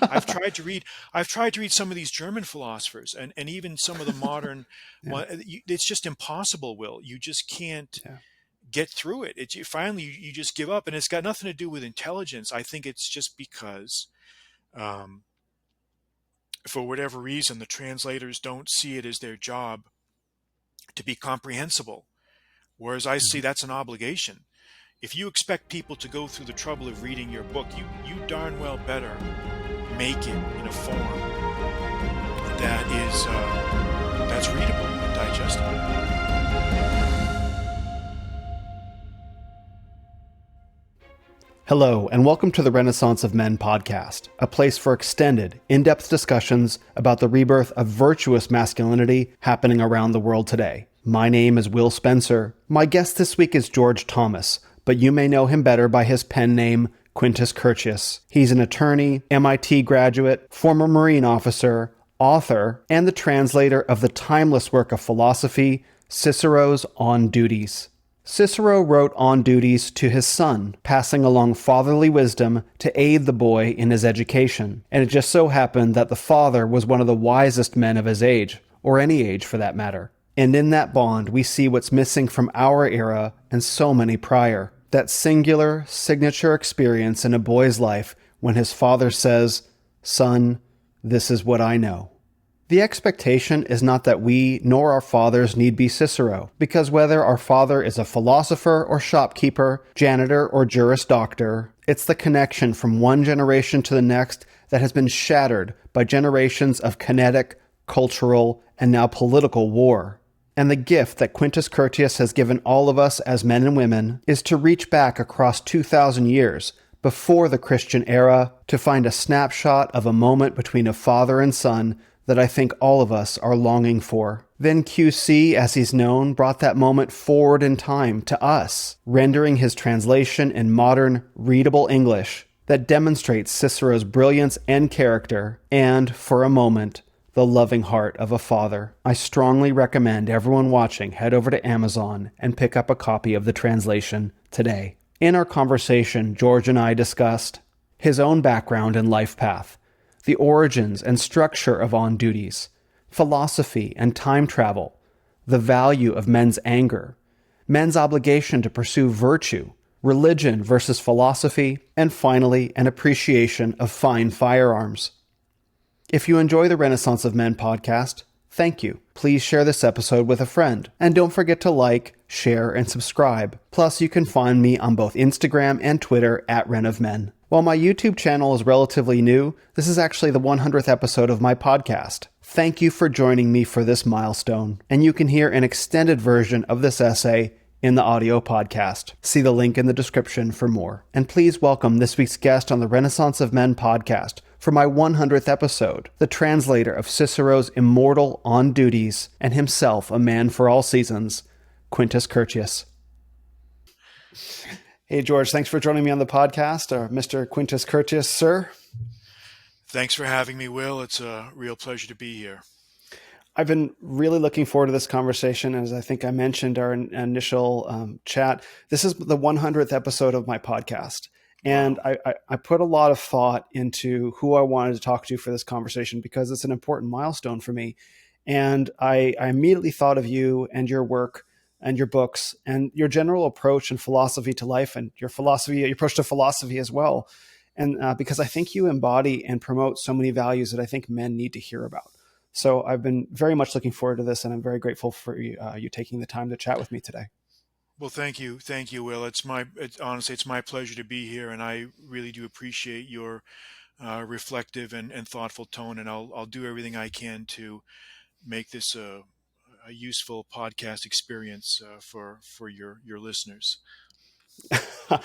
I've tried to read, I've tried to read some of these German philosophers and even some of the modern Yeah, It's just impossible, Will. You just can't yeah. get through it. Finally, you just give up, and it's got nothing to do with intelligence. I think it's just because, um, for whatever reason, the translators don't see it as their job to be comprehensible. Whereas I see Mhm. that's an obligation. If you expect people to go through the trouble of reading your book, you darn well better make it in a form that's readable and digestible. Hello, and welcome to the Renaissance of Men podcast, a place for extended, in-depth discussions about the rebirth of virtuous masculinity happening around the world today. My name is Will Spencer. My guest this week is George Thomas, but you may know him better by his pen name, Quintus Curtius. He's an attorney, MIT graduate, former Marine officer, author, and the translator of the timeless work of philosophy, Cicero's On Duties. Cicero wrote On Duties to his son, passing along fatherly wisdom to aid the boy in his education. And it just so happened that the father was one of the wisest men of his age, or any age for that matter. And in that bond, we see what's missing from our era and so many prior. That singular, signature experience in a boy's life when his father says, "Son, this is what I know." The expectation is not that we nor our fathers need be Cicero, because whether our father is a philosopher or shopkeeper, janitor or juris doctor, it's the connection from one generation to the next that has been shattered by generations of kinetic, cultural, and now political war. And the gift that Quintus Curtius has given all of us as men and women is to reach back across 2,000 years before the Christian era to find a snapshot of a moment between a father and son that I think all of us are longing for. Then QC, as he's known, brought that moment forward in time to us, rendering his translation in modern, readable English that demonstrates Cicero's brilliance and character, and, for a moment, the loving heart of a father. I strongly recommend everyone watching head over to Amazon and pick up a copy of the translation today. In our conversation, George and I discussed his own background and life path, the origins and structure of On Duties, philosophy and time travel, the value of men's anger, men's obligation to pursue virtue, religion versus philosophy, and finally, an appreciation of fine firearms. If you enjoy the Renaissance of Men podcast, thank you. Please share this episode with a friend. And don't forget to like, share, and subscribe. Plus, you can find me on both Instagram and Twitter at Ren of Men. While my YouTube channel is relatively new, this is actually the 100th episode of my podcast. Thank you for joining me for this milestone. And you can hear an extended version of this essay in the audio podcast. See the link in the description for more. And please welcome this week's guest on the Renaissance of Men podcast for my 100th episode, the translator of Cicero's immortal On Duties and himself a man for all seasons, Quintus Curtius. Hey, George, thanks for joining me on the podcast, Mr. Quintus Curtius, sir. Thanks for having me, Will. It's a real pleasure to be here. I've been really looking forward to this conversation. As I think I mentioned our initial chat, this is the 100th episode of my podcast. And Wow. I put a lot of thought into who I wanted to talk to for this conversation because it's an important milestone for me. And I immediately thought of you and your work and your books and your general approach and philosophy to life and your approach to philosophy as well. And because I think you embody and promote so many values that I think men need to hear about. So I've been very much looking forward to this, and I'm very grateful for you taking the time to chat with me today. Well, thank you, Will. Honestly, it's my pleasure to be here, and I really do appreciate your reflective and thoughtful tone. And I'll do everything I can to make this a useful podcast experience for your listeners. I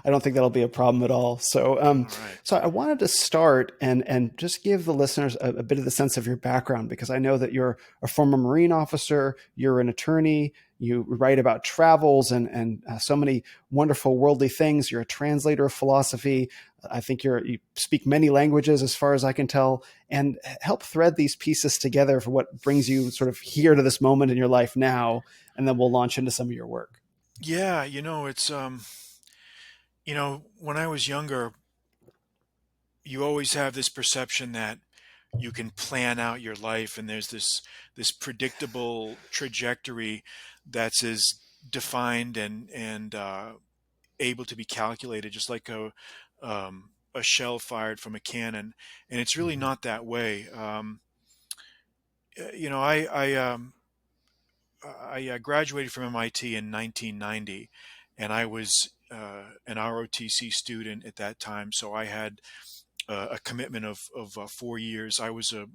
don't think that'll be a problem at all. All right. So I wanted to start and just give the listeners a bit of the sense of your background because I know that you're a former Marine officer, you're an attorney, you write about travels and so many wonderful worldly things. You're a translator of philosophy. I think you speak many languages as far as I can tell, and help thread these pieces together for what brings you sort of here to this moment in your life now, and then we'll launch into some of your work. Yeah, it's when I was younger, you always have this perception that you can plan out your life, and there's this predictable trajectory that's as defined and able to be calculated, just like a shell fired from a cannon. And it's really Mhm. not that way. You know, I graduated from MIT in 1990, and I was an ROTC student at that time. So I had a commitment of 4 years. I was a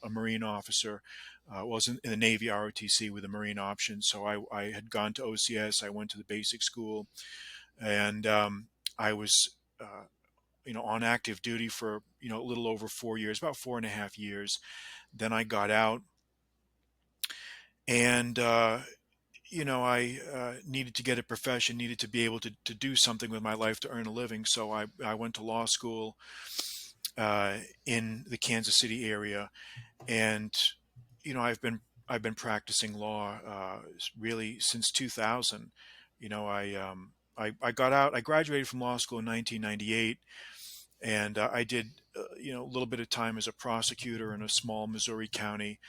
Marine officer. Was in the Navy ROTC with a Marine option. So I had gone to OCS. I went to the basic school, and I was on active duty for a little over 4 years, about 4.5 years. Then I got out, and I needed to get a profession, needed to be able to do something with my life to earn a living. So I went to law school in the Kansas City area, and I've been practicing law really since 2000. I got out. I graduated from law school in 1998, and I did a little bit of time as a prosecutor in a small Missouri county,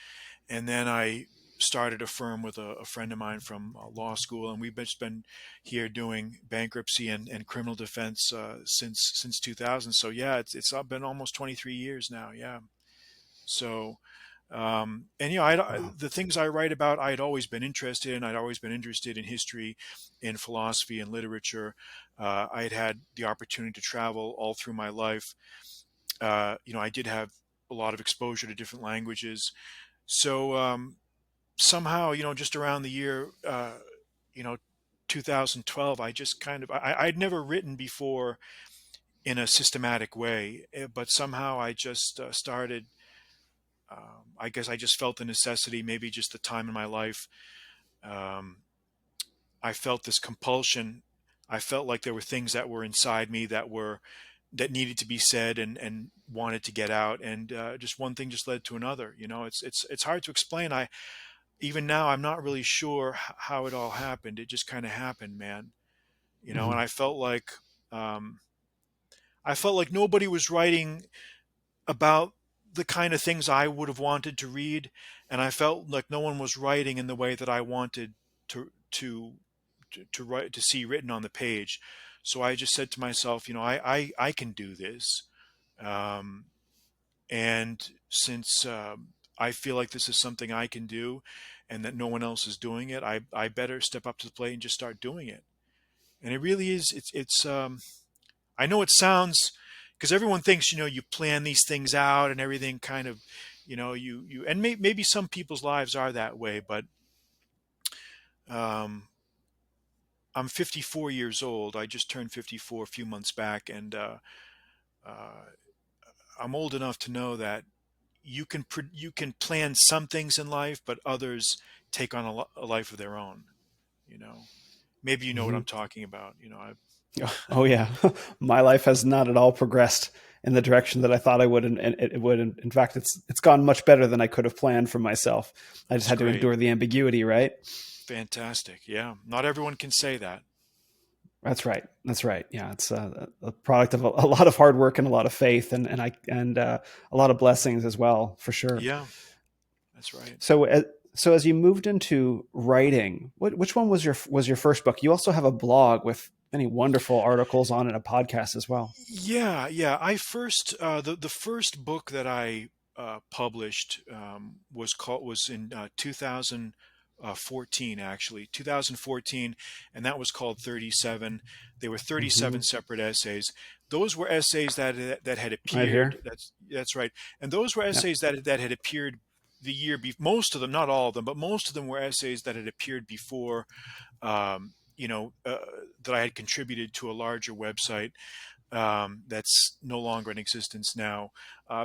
and then I started a firm with a friend of mine from law school, and we've just been here doing bankruptcy and criminal defense since 2000. So yeah, it's been almost 23 years now. Yeah. So, and Wow. the things I write about, I had always been interested in. I'd always been interested in history, in philosophy, and literature. I had had the opportunity to travel all through my life. I did have a lot of exposure to different languages. So somehow, just around the year, you know, 2012, I just I'd never written before in a systematic way, but somehow I just started. I guess I just felt the necessity, maybe just the time in my life. Um, I felt this compulsion. I felt like there were things that were inside me that needed to be said and wanted to get out, and just one thing just led to another. It's hard to explain. I Even now I'm not really sure how it all happened. It just kind of happened, man. And Mhm. um, I felt like nobody was writing about the kind of things I would have wanted to read, and I felt like no one was writing in the way that I wanted to write, to see written on the page. So I just said to myself, I can do this, um, and since I feel like this is something I can do, and that no one else is doing it, I better step up to the plate and just start doing it. And it really is. It's. I know it sounds, because everyone thinks you plan these things out and everything kind of, and maybe some people's lives are that way, but um, I'm 54 years old. I just turned 54 a few months back, and uh, I'm old enough to know that you can plan some things in life, but others take on a life of their own. You know, Maybe you know what I'm Mhm. talking about. Oh yeah, my life has not at all progressed in the direction that I thought I would, and it would. In fact, it's gone much better than I could have planned for myself. I just That's had to great. endure the ambiguity, right? Fantastic. Yeah, not everyone can say that. That's right. That's right. Yeah, it's a product of a lot of hard work and a lot of faith, and a lot of blessings as well, for sure. Yeah, that's right. So, as you moved into writing, which one was your first book? You also have a blog with many wonderful articles on it, a podcast as well. Yeah, yeah. The first book that I published was in 2014, actually 2014, and that was called 37. They were Hmm. 37 separate essays. Those were essays that had Right appeared. here. That's right, and those were Yep. essays that had appeared most of them, not all of them, but most of them were essays that had appeared before. Um, you know, uh, that I had contributed to a larger website that's no longer in existence now,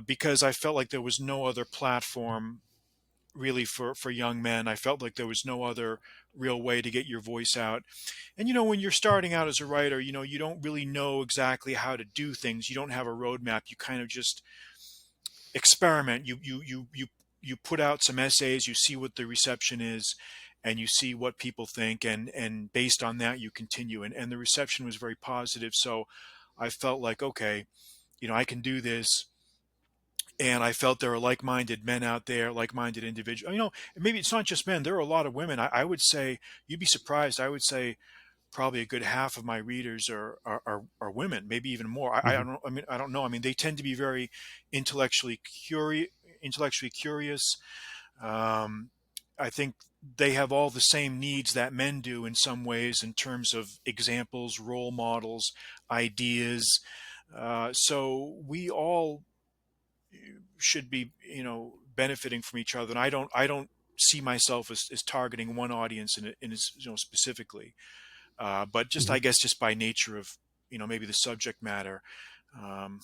because I felt like there was no other platform really for young men. I felt like there was no other real way to get your voice out. And when you're starting out as a writer, you don't really know exactly how to do things. You don't have a roadmap. You kind of just experiment. You put out some essays, you see what the reception is, and you see what people think, and based on that you continue. And the reception was very positive. So I felt like, okay, I can do this. And I felt there are like-minded men out there, like-minded individuals. Maybe it's not just men. There are a lot of women. I would say you'd be surprised. I would say probably a good half of my readers are women, maybe even more. I Hmm. don't know. I mean, I don't know. I mean, they tend to be very intellectually curious. Intellectually curious. Um, I think they have all the same needs that men do in some ways in terms of examples, role models, ideas. So we all should be, benefiting from each other. And I don't see myself as targeting one audience specifically. But just, I Hmm. guess, just by nature of, maybe the subject matter, um,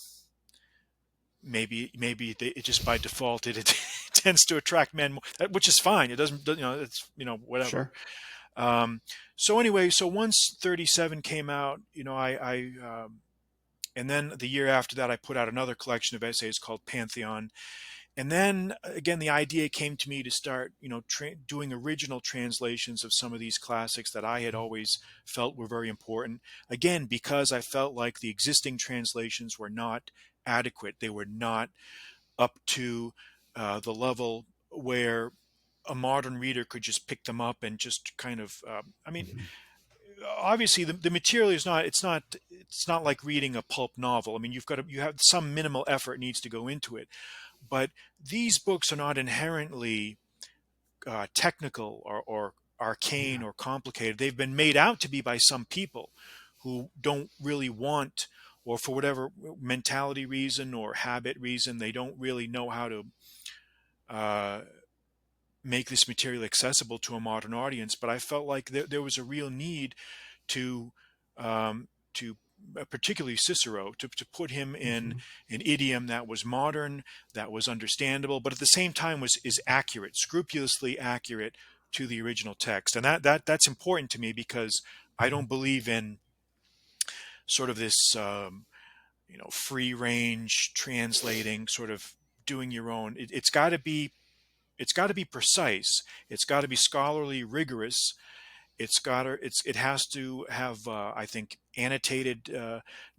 maybe it just by default it tends to attract men, which is fine. It doesn't, it's, whatever. Sure. Um, so anyway, so once 37 came out, and then the year after that, I put out another collection of essays called Pantheon. And then again, the idea came to me to start, doing original translations of some of these classics that I had always felt were very important. Again, because I felt like the existing translations were not adequate. They were not up to the level where a modern reader could just pick them up and just kind of, I mean, Hmm. obviously the material is not, it's not like reading a pulp novel. I mean, you have some minimal effort needs to go into it, but these books are not inherently technical or arcane Yeah. or complicated. They've been made out to be by some people who don't really want, or for whatever mentality reason or habit reason, they don't really know how to uh, make this material accessible to a modern audience. But I felt like there was a real need to to particularly Cicero, to put him in Hmm. an idiom that was modern, that was understandable, but at the same time is accurate, scrupulously accurate to the original text. And that's important to me, because I Hmm. don't believe in sort of this free range translating, sort of doing your own. It's got to be precise. It's got to be scholarly, rigorous. It has to have, I think, annotated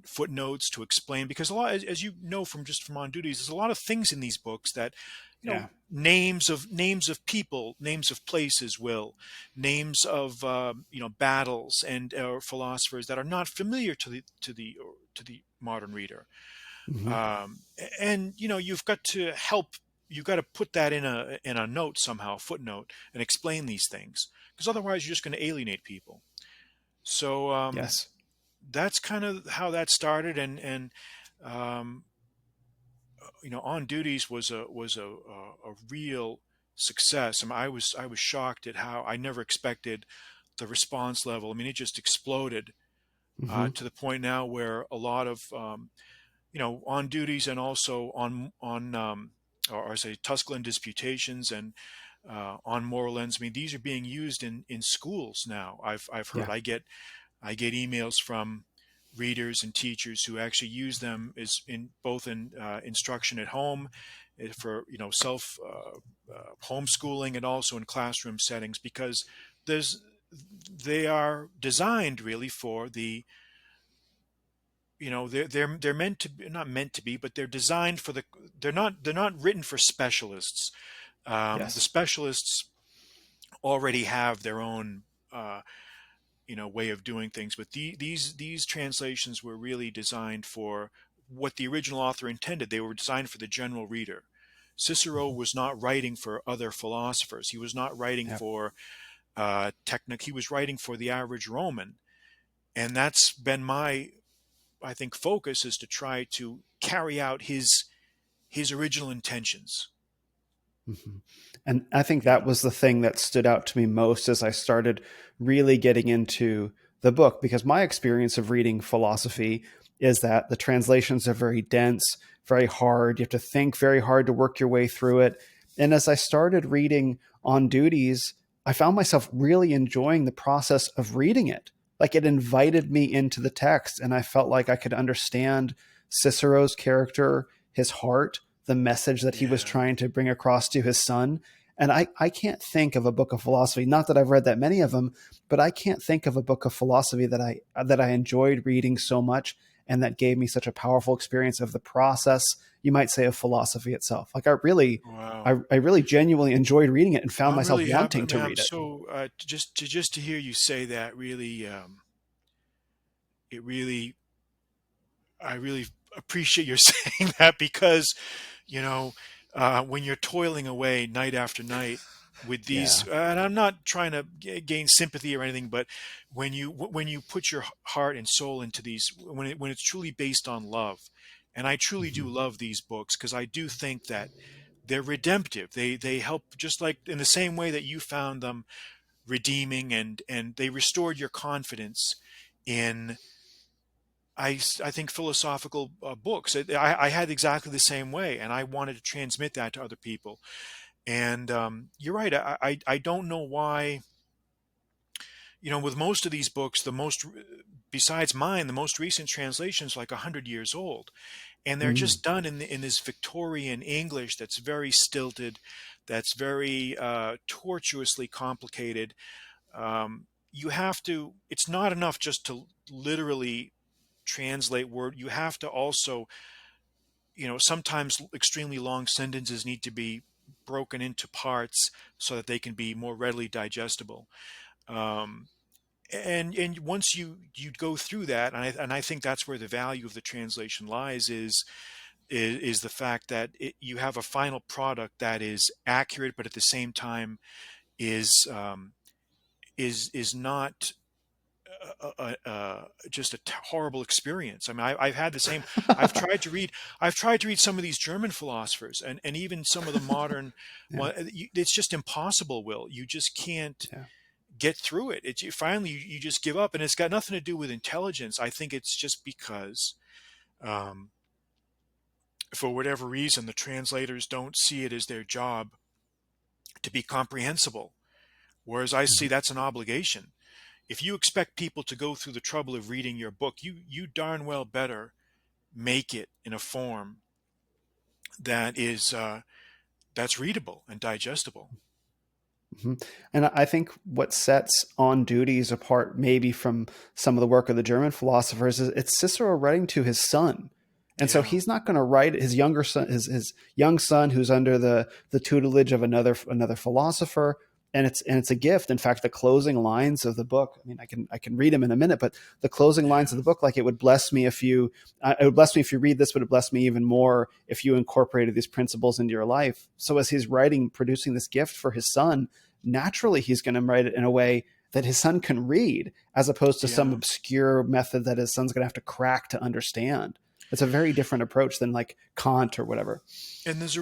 footnotes to explain, because a lot, as you know from On Duties, there's a lot of things in these books that, Yeah. names of people, names of places, names of battles and philosophers that are not familiar to the modern reader. Hmm. And you've got to put that in a note somehow, footnote, and explain these things, because otherwise you're just going to alienate people. So Yes. that's kind of how that started. And um, On Duties was a real success. I mean, I was shocked at how I never expected the response level. I mean, it just exploded Hmm. to the point now where a lot of On Duties, and also or I say Tusculan Disputations, and on Moral Ends. I mean, these are being used in schools now. I've heard. Yeah. I get emails from readers and teachers who actually use them as in both in instruction at home, for self homeschooling, and also in classroom settings, because there's they are designed really for the they're meant to be, not meant to be, but they're designed for they're not written for specialists. The Yes. specialists already have their own way of doing things, but these translations were really designed for what the original author intended. They were designed for the general reader. Cicero Hmm. was not writing for other philosophers. He was not writing Yeah. for he was writing for the average Roman. And that's been my, I think, focus, is to try to carry out his original intentions. Hmm. And I think You that know. was the thing that stood out to me most as I started really getting into the book, because my experience of reading philosophy is that the translations are very dense, very hard. You have to think very hard to work your way through it. And as I started reading On Duties, I found myself really enjoying the process of reading it. Like, it invited me into the text, and I felt like I could understand Cicero's character, his heart, the message that he was Yeah. trying to bring across to his son. And I can't think of a book of philosophy, not that I've read that many of them, but I can't think of a book of philosophy that I enjoyed reading so much and that gave me such a powerful experience of the process, you might say, of philosophy itself. Like Wow. I really genuinely enjoyed reading it and Well, found I'm myself really happy. I wanting to mean, I'm read it. so just to hear you say that really, it really, I really appreciate your saying that because you know, when you're toiling away night after night with these, Yeah. and I'm not trying to gain sympathy or anything, but when you put your heart and soul into these, when it's truly based on love, and I truly do Hmm. love these books because I do think that they're redemptive. They help just like in the same way that you found them redeeming, and they restored your confidence in I think philosophical books. I had exactly the same way, and I wanted to transmit that to other people. And you're right. I don't know why. With most of these books, besides mine, the most recent translation is like 100 years old, and they're Mm. just done in this Victorian English that's very stilted, that's very tortuously complicated. You have to. It's not enough just to literally translate word. You have to also, sometimes extremely long sentences need to be broken into parts so that they can be more readily digestible. Um, and once you go through that, and I think that's where the value of the translation lies is the fact that you have a final product that is accurate, but at the same time is not just a horrible experience. I mean, I've had the same. I've tried to read. I've tried to read some of these German philosophers, and even some of the modern. Yeah. Well, it's just impossible. Will you just can't Yeah. get through it? Finally you just give up, and it's got nothing to do with intelligence. I think it's just because, um, for whatever reason, the translators don't see it as their job to be comprehensible. Whereas I see Mhm. that's an obligation. If you expect people to go through the trouble of reading your book, you darn well better make it in a form that is that's readable and digestible. Mhm. And I think what sets On Duties apart, maybe from some of the work of the German philosophers, is it's Cicero writing to his son. And so Yeah, he's not going to write his younger son, his young son, who's under the tutelage of another philosopher, and it's a gift. In fact, the closing lines of the book. I mean, I can read them in a minute, but the closing lines of yeah, the book, like, it would bless me if you read this, but it bless me even more if you incorporated these principles into your life. So as he's writing, producing this gift for his son, naturally he's going to write it in a way that his son can read, as opposed to some yeah. obscure method that his son's going to have to crack to understand. It's a very different approach than like Kant or whatever. And that's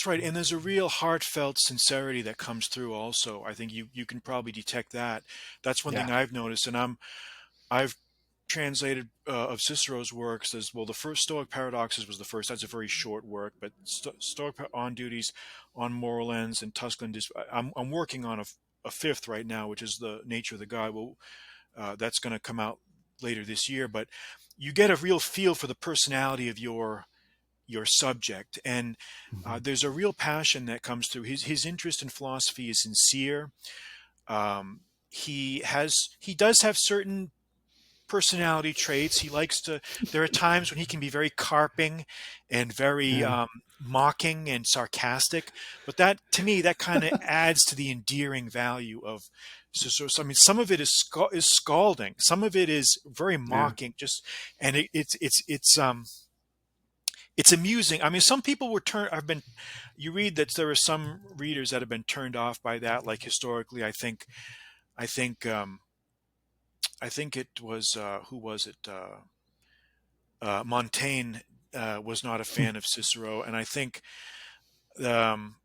right. And there's a real heartfelt sincerity that comes through also. I think you can probably detect that. That's one thing Yeah. I've noticed. And I've translated of Cicero's works as well. The first Stoic Paradoxes was the first. That's a very short work, but Stoic On Duties, On Moral Ends, and Tusculan. I'm working on a fifth right now, which is the Nature of the God. Well, that's going to come out later this year. But you get a real feel for the personality of your subject, and Mhm. there's a real passion that comes through. His interest in philosophy is sincere. Um, he does have certain personality traits. He likes to. There are times when he can be very carping and very Yeah. mocking and sarcastic, but that to me that kind of adds to the endearing value of. So I mean, some of it is scalding. Some of it is very Yeah. mocking. Just and it's amusing. I mean, some people were turned. I've been. You read that there are some readers that have been turned off by that. Like historically, I think. I think it was who was it? Montaigne was not a fan of Cicero, and I think um,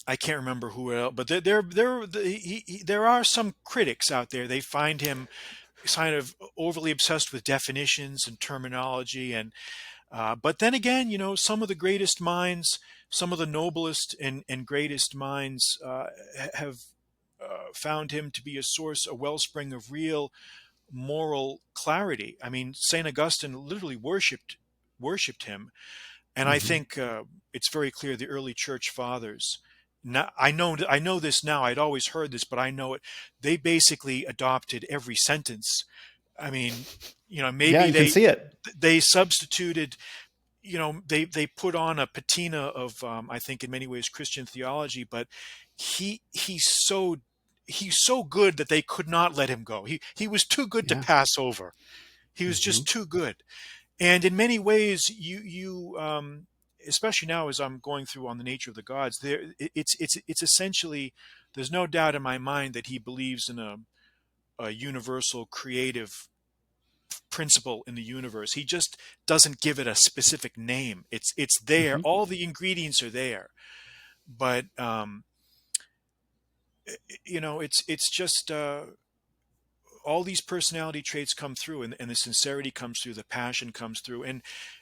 I can't remember who else, but there are some critics out there. They find him kind of overly obsessed with definitions and terminology, and but then again, some of the greatest minds, some of the noblest and greatest minds have found him to be a source, a wellspring of real moral clarity. I mean, Saint Augustine literally worshipped him, and I Hmm. think it's very clear the early church fathers. Now, I know this now. I'd always heard this, but I know it. They basically adopted every sentence I mean, Yeah, maybe you can see it. they substituted, they put on a patina of, I think in many ways Christian theology, but he he's so he's so good that they could not let him go. He was too good to Yeah. pass over. He was Hmm. just too good. And in many ways, especially now as I'm going through on the nature of the gods, it's essentially, there's no doubt in my mind that he believes in a universal creative principle in the universe. He just doesn't give it a specific name. It's there. Hmm. All the ingredients are there, but it's just, all these personality traits come through, and the sincerity comes through, the passion comes through, and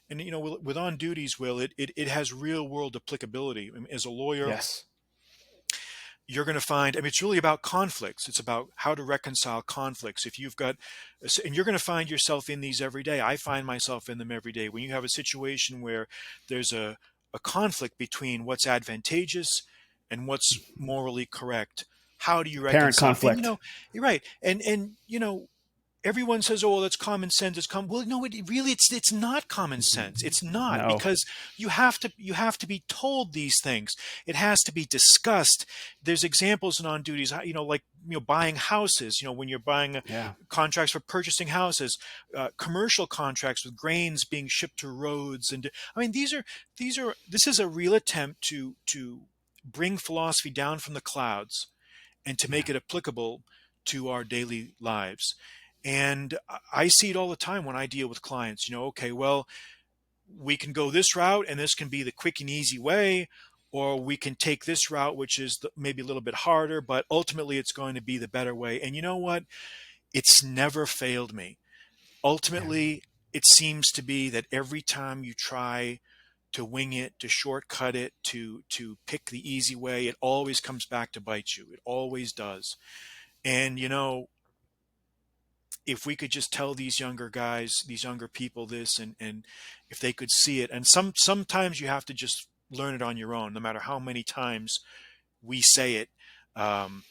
with On Duties, Will, it has real world applicability. I mean, as a lawyer, Yes. you're going to find, I mean, it's really about conflicts. It's about how to reconcile conflicts. If you've got, and you're going to find yourself in these every day. I find myself in them every day. When you have a situation where there's a conflict between what's advantageous and what's morally correct, how do you Apparent reconcile? And conflict. you're right. And everyone says, "Oh, well, that's common sense." Well, no, it's not common sense. Hmm. It's not, No. because you have to be told these things. It has to be discussed. There's examples in On Duties, like buying houses. When you're buying Yeah. contracts for purchasing houses, commercial contracts with grains being shipped to roads, and I mean, this is a real attempt to bring philosophy down from the clouds and to Yeah. make it applicable to our daily lives. And I see it all the time when I deal with clients. Okay, well, we can go this route and this can be the quick and easy way, or we can take this route, which is maybe a little bit harder, but ultimately it's going to be the better way. And you know what? It's never failed me. Yeah. Ultimately, it seems to be that every time you try to wing it, to shortcut it, to pick the easy way, it always comes back to bite you. It always does. And if we could just tell these younger guys, these younger people this, and if they could see it, and sometimes you have to just learn it on your own, no matter how many times we say it. Um,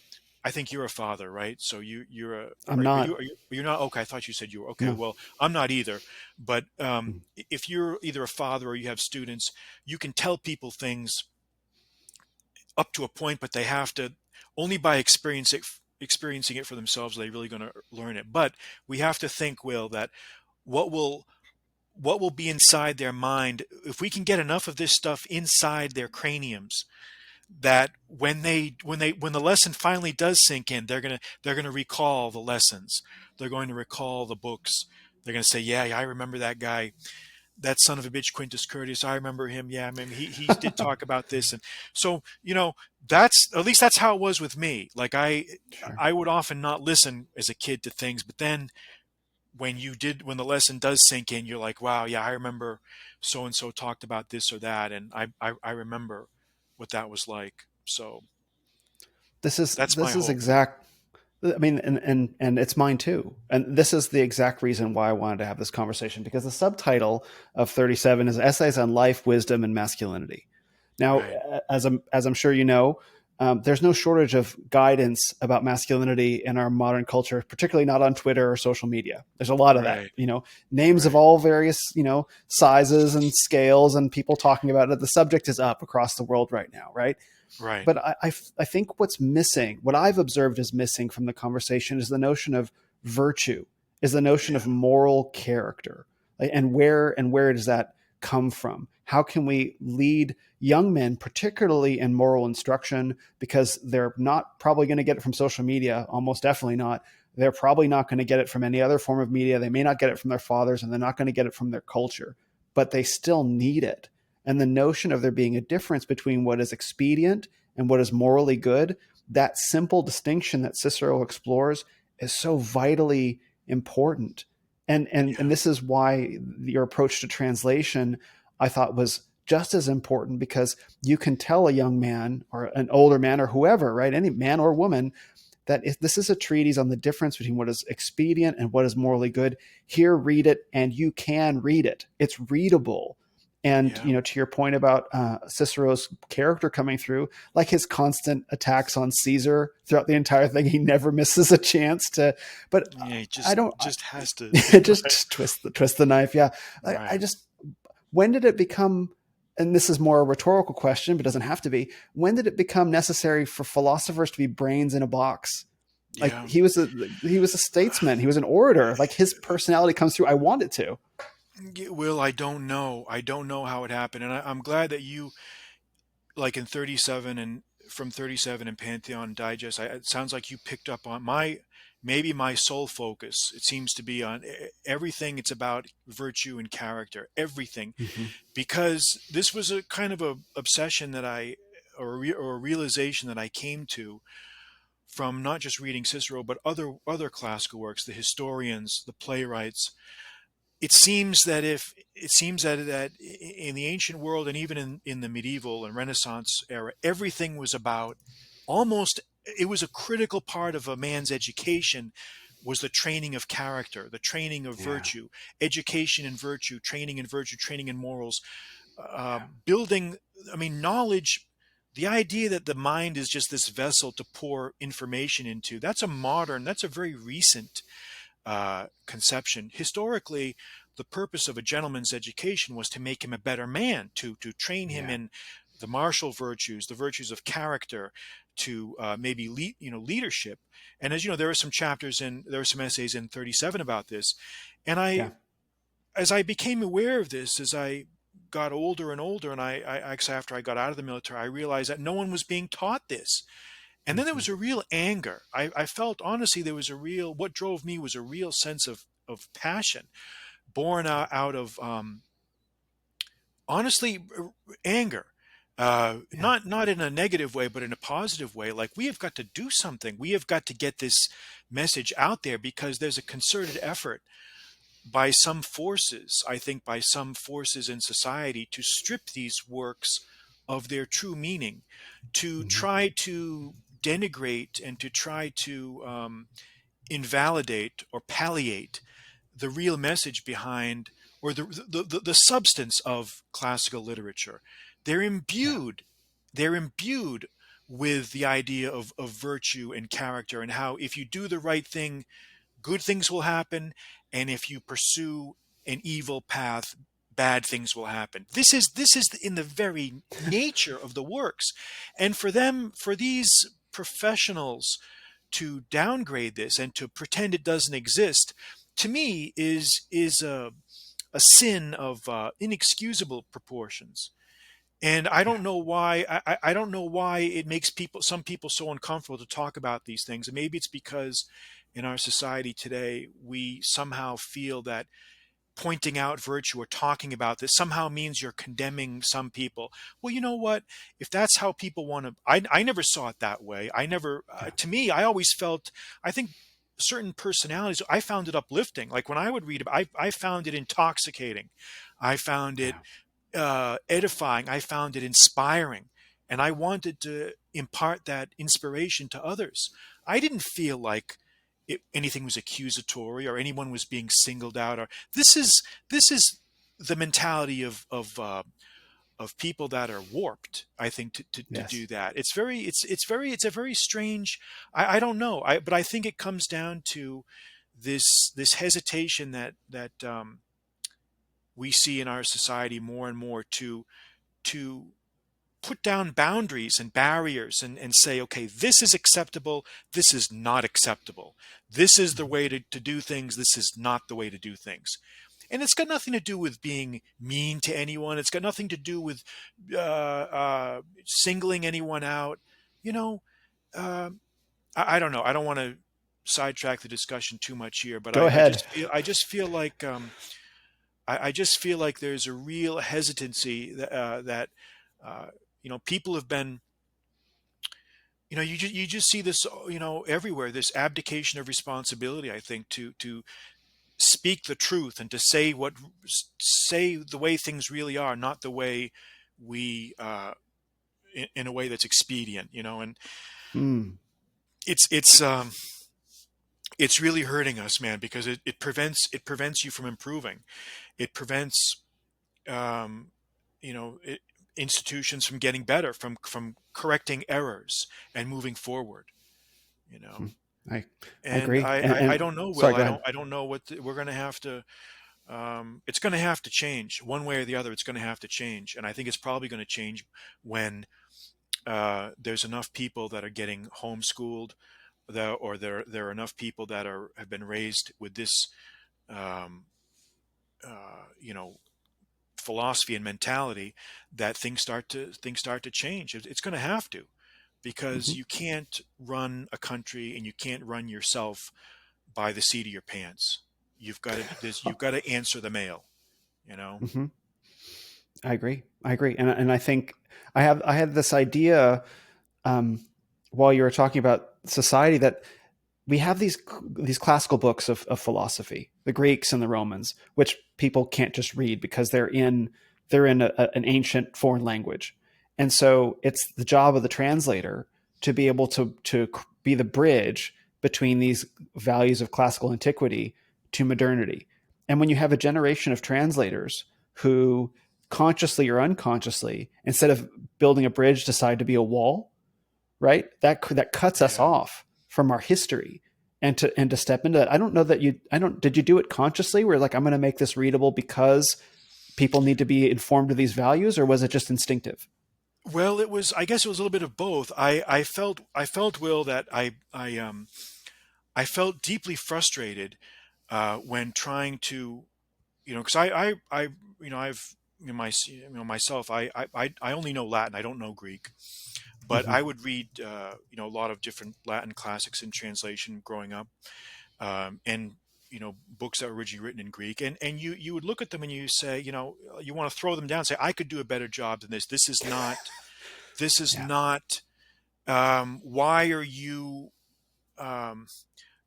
I think you're a father, right? So you're a I'm not. are you you're not, okay? I thought you said you were. Okay, No. well, I'm not either. But Mm. if you're either a father or you have students, you can tell people things up to a point, but they have to, only by experiencing it for themselves are they really going to learn it. But we have to think, Will, that what will what will be inside their mind if we can get enough of this stuff inside their craniums, that when the lesson finally does sink in, they're gonna recall the lessons. They're going to recall the books. They're going to say, yeah, I remember that guy, that son of a bitch, Quintus Curtius. I remember him. Yeah, I mean, he did talk about this. And so, that's, at least that's how it was with me. Like, Sure. I would often not listen as a kid to things, but then when the lesson does sink in, you're like, wow, yeah, I remember so and so talked about this or that, and I remember what that was like. So This is that's my this is hope. exact. I mean, and it's mine too. And this is the exact reason why I wanted to have this conversation, because the subtitle of 37 is Essays on Life, Wisdom, and Masculinity. Now, Right, as I'm sure you know, there's no shortage of guidance about masculinity in our modern culture, particularly not on Twitter or social media. There's a lot of that, right, names of right, all various, sizes and scales, and people talking about it. The subject is up across the world right now, right? right. But I think what's missing, what I've observed is missing from the conversation, is the notion of virtue, is the notion of Yeah, moral character, and where does that come from? How can we lead young men, particularly in moral instruction, because they're not probably going to get it from social media, almost definitely not. They're probably not going to get it from any other form of media. They may not get it from their fathers, and they're not going to get it from their culture, but they still need it. And the notion of there being a difference between what is expedient and what is morally good, that simple distinction that Cicero explores is so vitally important. And yeah, this is why your approach to translation, I thought, was just as important, because you can tell a young man or an older man or whoever, right, any man or woman, that if this is a treatise on the difference between what is expedient and what is morally good, here, read it, and you can read it. It's readable. And Yeah. to your point about Cicero's character coming through, like his constant attacks on Caesar throughout the entire thing, he never misses a chance to. But Yeah. He I just don't. just has to. Right. Just twist the knife. Yeah, I Right. just, when did it become? And this is more a rhetorical question, but doesn't have to be. When did it become necessary for philosophers to be brains in a box? Like Yeah. he was a statesman. He was an orator. Like his personality comes through. I want it to. Will, I don't know. I don't know how it happened, and I'm glad that you, like in 37 and from 37 and Pantheon Digest, it sounds like you picked up on maybe my sole focus. It seems to be on everything. It's about virtue and character, everything, Mm-hmm. because this was a kind of a obsession that or a realization that I came to from not just reading Cicero, but other classical works, the historians, the playwrights. It seems that in the ancient world, and even in the medieval and Renaissance era, everything was about almost, it was a critical part of a man's education, was the training of character, the training of Yeah. virtue, education in virtue, training in morals, Yeah. building, I mean, knowledge. The idea that the mind is just this vessel to pour information into, that's a very recent conception. Historically, the purpose of a gentleman's education was to make him a better man, to train him Yeah. in the martial virtues, the virtues of character, to maybe leadership. And as you know, there are some essays in 37 about this. And Yeah. as I became aware of this, as I got older and older, and actually after I got out of the military, I realized that no one was being taught this. And then there Mm-hmm. was a real anger. I felt, honestly, what drove me was a real sense of passion born out of, honestly, anger. Yeah. Not in a negative way, but in a positive way. Like, we have got to do something. We have got to get this message out there, because there's a concerted effort by some forces, I think by some forces in society, to strip these works of their true meaning, to Mm-hmm. try to denigrate and to try to invalidate or palliate the real message behind, or the substance of classical literature. They're Yeah. imbued, they're imbued with the idea of virtue and character, and how if you do the right thing, good things will happen, and if you pursue an evil path, bad things will happen. This is in the very nature of the works. And for these professionals to downgrade this and to pretend it doesn't exist, to me is a sin of inexcusable proportions. And I Yeah. don't know why. I don't know why it makes some people so uncomfortable to talk about these things. And maybe it's because in our society today we somehow feel that pointing out virtue or talking about this somehow means you're condemning some people. Well, you know what? If that's how people want to, I never saw it that way. I never, Yeah. to me, I always felt, I think certain personalities, I found it uplifting. Like when I would read it, I found it intoxicating. I found it Yeah. edifying. I found it inspiring. And I wanted to impart that inspiration to others. I didn't feel like anything was accusatory or anyone was being singled out. Or this is the mentality of people that are warped. I think to do Yes. that. It's a very strange. I don't know. But I think it comes down to this hesitation that we see in our society more and more to put down boundaries and barriers and say, okay, this is acceptable, this is not acceptable. This is the Mm-hmm. way to do things, this is not the way to do things. And it's got nothing to do with being mean to anyone. It's got nothing to do with singling anyone out. You know, uh, I don't know. I don't want to sidetrack the discussion too much here, but Go ahead. I just feel like I just feel like there's a real hesitancy that uh, people have been. You just see this, everywhere. This abdication of responsibility. I think to speak the truth and to say the way things really are, not the way we in a way that's expedient. And Mm. it's it's really hurting us, man, because it prevents you from improving. It prevents. Um, institutions from getting better, from correcting errors and moving forward. You know, Mhm. I I and agree. I don't know, Sorry, Will. go ahead. I don't know we're going to have to. It's going to have to change one way or the other. It's going to have to change, and I think it's probably going to change when there's enough people that are getting homeschooled, or there are enough people that have been raised with this, um, you know, philosophy and mentality, that things start to change. It's going to have to, because Hmm. you can't run a country and you can't run yourself by the seat of your pants. You've got to answer the mail. You know. Hmm. I agree. I agree. And I think I had this idea, um, while you were talking about society, that we have these classical books of philosophy, the Greeks and the Romans, which people can't just read because they're in an ancient foreign language, and so it's the job of the translator to be able to be the bridge between these values of classical antiquity to modernity. And when you have a generation of translators who consciously or unconsciously, instead of building a bridge, decide to be a wall, right? That cuts us Yeah. off from our history, and to step into that. I don't know that you. I don't. Did you do it consciously? Where like I'm going to make this readable because people need to be informed of these values, or was it just instinctive? Well, it was. I guess it was a little bit of both. I felt, Will, that I felt deeply frustrated when trying to, because I've, myself, I only know Latin. I don't know Greek, but Hmm. I would read, a lot of different Latin classics in translation growing up, and books that were originally written in Greek, and you would look at them and you say, you want to throw them down, and say, I could do a better job than this. This is Yeah. not. Why are you? Um,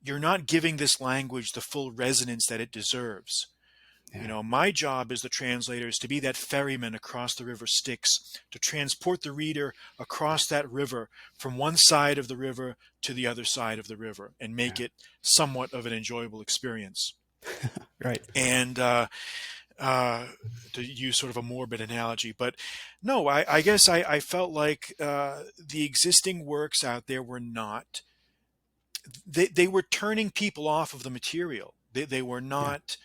you're not giving this language the full resonance that it deserves. Yeah. My job as the translator is to be that ferryman across the river Styx, to transport the reader across that river from one side of the river to the other side of the river and make Yeah. it somewhat of an enjoyable experience. Right. And uh, to use sort of a morbid analogy, but no, I guess I felt like the existing works out there were not. They were turning people off of the material. They were Yeah. not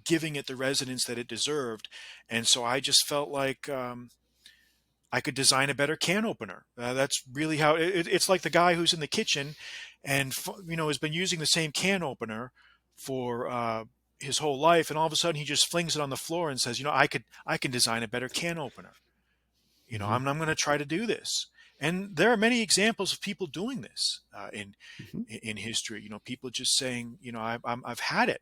giving it the resonance that it deserved, and so I just felt like I could design a better can opener. That's really how it's like the guy who's in the kitchen, and has been using the same can opener for his whole life, and all of a sudden he just flings it on the floor and says, I can design a better can opener. Hmm. I'm going to try to do this. And there are many examples of people doing this Hmm. in history. People just saying, I've had it.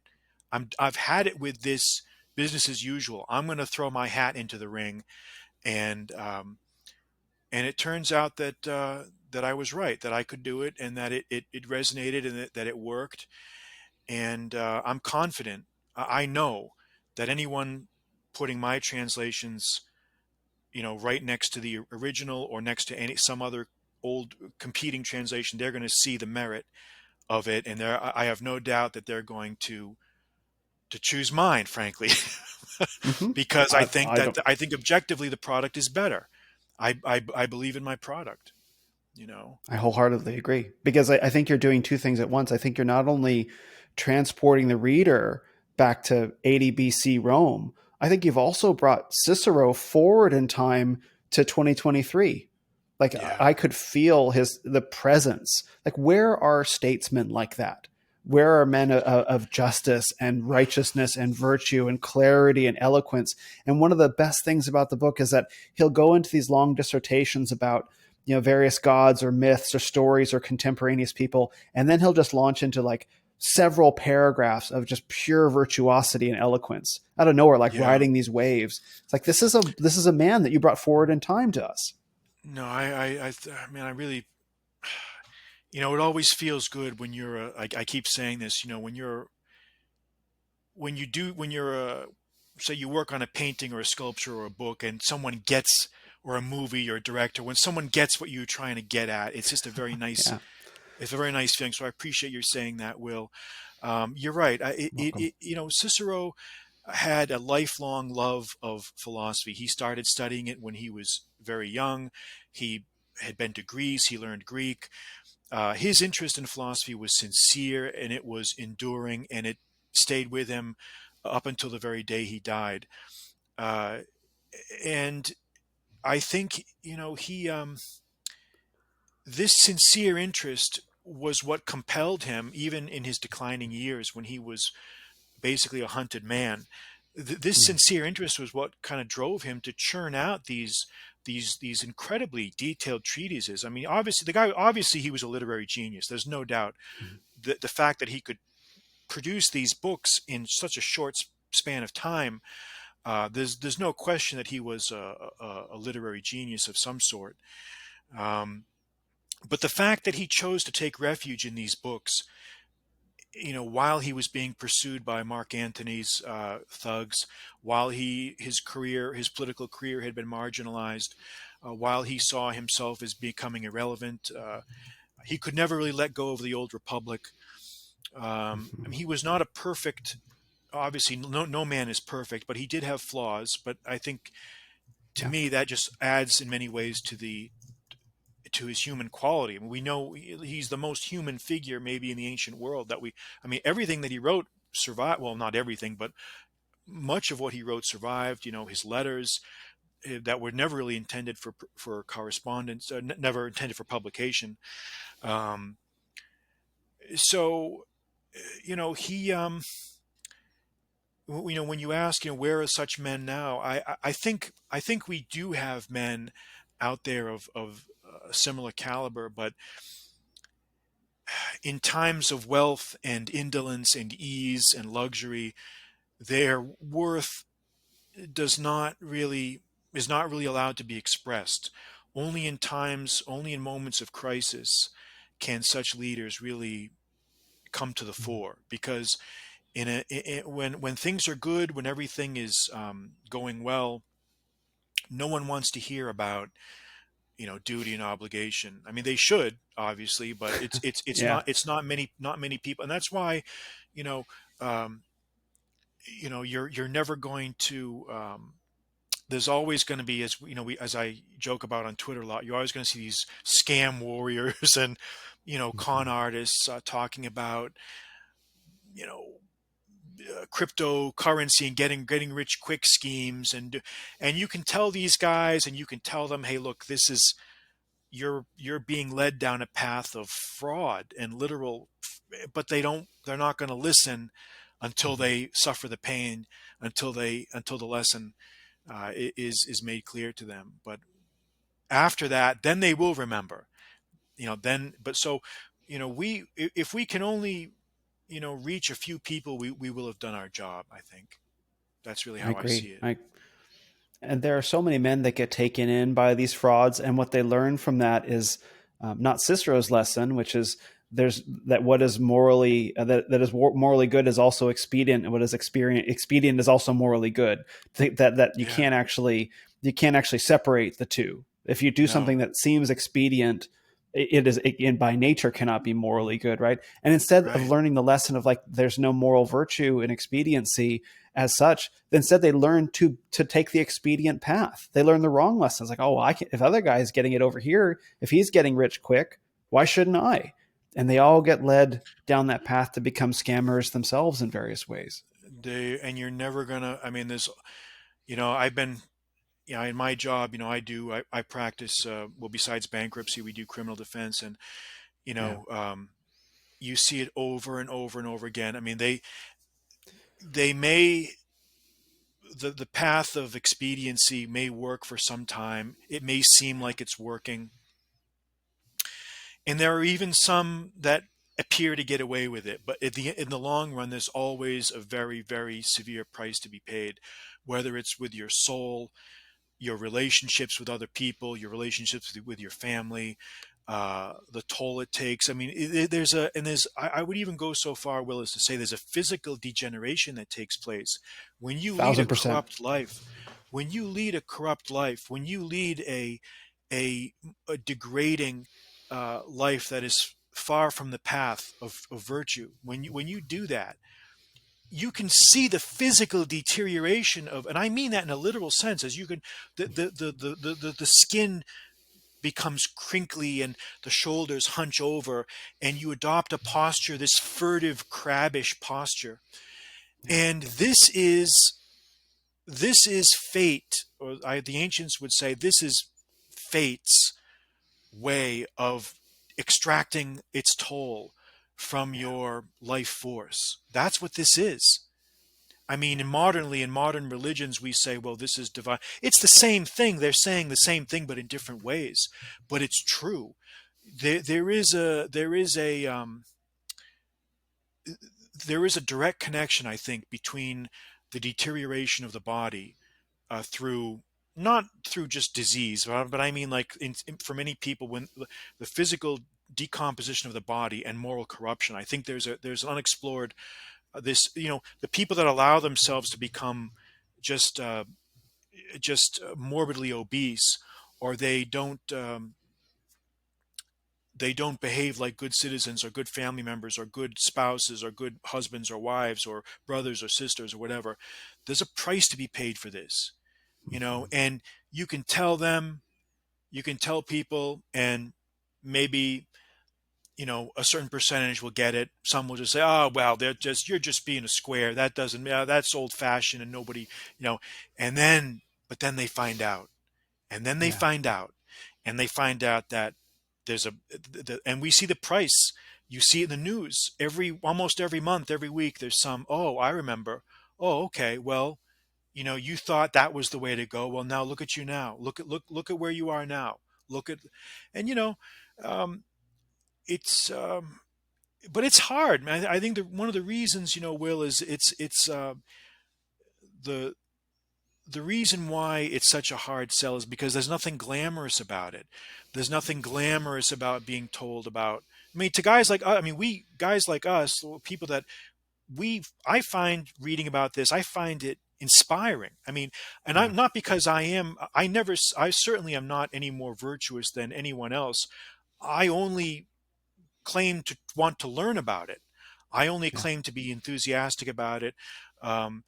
I've had it with this business as usual. I'm going to throw my hat into the ring, and it turns out that I was right, that I could do it, and that it resonated, and that it worked. And I'm confident. I know that anyone putting my translations, right next to the original, or next to some other old competing translation, they're going to see the merit of it, and I have no doubt that they're going to choose mine, frankly, Hmm. because I don't. I think objectively the product is better. I believe in my product. You know. I wholeheartedly agree because I think you're doing two things at once. I think you're not only transporting the reader back to 80 BC Rome, I think you've also brought Cicero forward in time to 2023. Like Yeah. I could feel the presence. Like where are statesmen like that? Where are men of justice and righteousness and virtue and clarity and eloquence? And one of the best things about the book is that he'll go into these long dissertations about various gods or myths or stories or contemporaneous people, and then he'll just launch into like several paragraphs of just pure virtuosity and eloquence out of nowhere, like Yeah. riding these waves. It's like this is a man that you brought forward in time to us. No, man, I really, it always feels good when I keep saying this, when you're say you work on a painting or a sculpture or a book, and someone gets, or a movie or a director, when someone gets what you're trying to get at, it's just Yeah. it's a very nice feeling. So I appreciate you saying that, Will. You're right. Welcome. Cicero. had a lifelong love of philosophy. He started studying it when he was very young. He had been to Greece. He learned Greek. His interest in philosophy was sincere and it was enduring, and it stayed with him up until the very day he died. Uh, and I think, he this sincere interest was what compelled him, even in his declining years when he was basically a hunted man. This Mm. sincere interest was what kind of drove him to churn out these incredibly detailed treatises. I mean, obviously the guy, obviously he was a literary genius. There's no doubt. Mm. The fact that he could produce these books in such a short span of time, there's no question that he was a literary genius of some sort. Um, but the fact that he chose to take refuge in these books, while he was being pursued by Mark Antony's thugs, while his political career had been marginalized, while he saw himself as becoming irrelevant, he could never really let go of the old republic. I mean, he was not a perfect. Obviously, no man is perfect, but he did have flaws. But I think, to Yeah, me, that just adds in many ways to his human quality. I mean, we know he's the most human figure maybe in the ancient world that we. I mean, everything that he wrote survived. Well, not everything, but much of what he wrote survived. His letters that were never really intended for correspondence, never intended for publication. Um, so, he. When you ask, where are such men now? I think we do have men out there of similar caliber, but in times of wealth and indolence and ease and luxury, their worth does not really is not really allowed to be expressed. Only in moments of crisis can such leaders really come to the fore. Because when things are good, when everything is going well, no one wants to hear about duty and obligation. I mean, they should, obviously, but it's yeah, not many people, and that's why you know um, you're never going to. There's always going to be, as as I joke about on Twitter a lot, you're always going to see these scam warriors and con Mhm. artists talking about you know cryptocurrency and getting rich quick schemes, and you can tell these guys, and you can tell them, hey, look, this is you're being led down a path of fraud and literal, but they're not going to listen until Mhm. they suffer the pain, until the lesson is made clear to them. But after that, then they will remember. Then, but so we, if we can only reach a few people, we will have done our job. I think that's really I how I see agree. it. And there are so many men that get taken in by these frauds, and what they learn from that is not Cicero's lesson, which is there's that what is morally that is morally good is also expedient, and what is expedient is also morally good. That Yeah. you can't actually separate the two. If you do No. something that seems expedient, it by nature cannot be morally good, right? And instead of Right. learning the lesson of like there's no moral virtue in expediency as such, instead they learn to take the expedient path. They learn the wrong lessons. Like, oh, well, I can, if other guy is getting it over here, if he's getting rich quick, why shouldn't I? And they all get led down that path to become scammers themselves in various ways. And you're never gonna. I mean, I've been in my job, I practice, well, besides bankruptcy, we do criminal defense, and, you Yeah, know, um, you see it over and over and over again. I mean, they may, the path of expediency may work for some time. It may seem like it's working. And there are even some that appear to get away with it. But in the long run, there's always a very, very severe price to be paid, whether it's with your soul, your relationships with other people, your relationships with your family, the toll it takes. I mean, I would even go so far, Will, as to say there's a physical degeneration that takes place when you lead a 1,000%. corrupt life. When you lead a corrupt life, when you lead a, a degrading life that is far from the path of virtue, when you do that, you can see the physical deterioration of, and I mean that in a literal sense, as you can, the skin becomes crinkly and the shoulders hunch over, and you adopt a posture, this furtive crabbish posture. Yeah. And this is fate, or the ancients would say this is fate's way of extracting its toll from Yeah. your life force. That's what this is. I mean, in modern religions, we say, well, this is divine. It's the same thing. They're saying the same thing, but in different ways. But it's true. There is a direct connection, I think, between the deterioration of the body through, not through just disease, but I mean, like for many people, when the physical decomposition of the body and moral corruption. I think there's unexplored, this, the people that allow themselves to become just morbidly obese, or they don't behave like good citizens or good family members or good spouses or good husbands or wives or brothers or sisters or whatever. There's a price to be paid for this, Hmm. and you can tell them, you can tell people, and maybe, a certain percentage will get it. Some will just say, "Oh, well, you're just being a square. That doesn't, that's old fashioned, and nobody, you know." And then, but then they find out, and then they Yeah. find out, and they find out that there's and we see the price. You see it in the news almost every month, every week. There's some. Oh, I remember. Oh, okay. Well, you thought that was the way to go. Well, now look at you now. Look at where you are now. Look at, and um, it's but it's hard, man. I think that one of the reasons, Will, is it's the the reason why it's such a hard sell is because there's nothing glamorous about it. There's nothing glamorous about being told about. I mean, to guys like I mean, we guys like us, people that I find reading about this, I find it inspiring. I mean, and Yeah. I'm not because I certainly am not any more virtuous than anyone else. I only claim to want to learn about it. I only Yeah. claim to be enthusiastic about it. Um,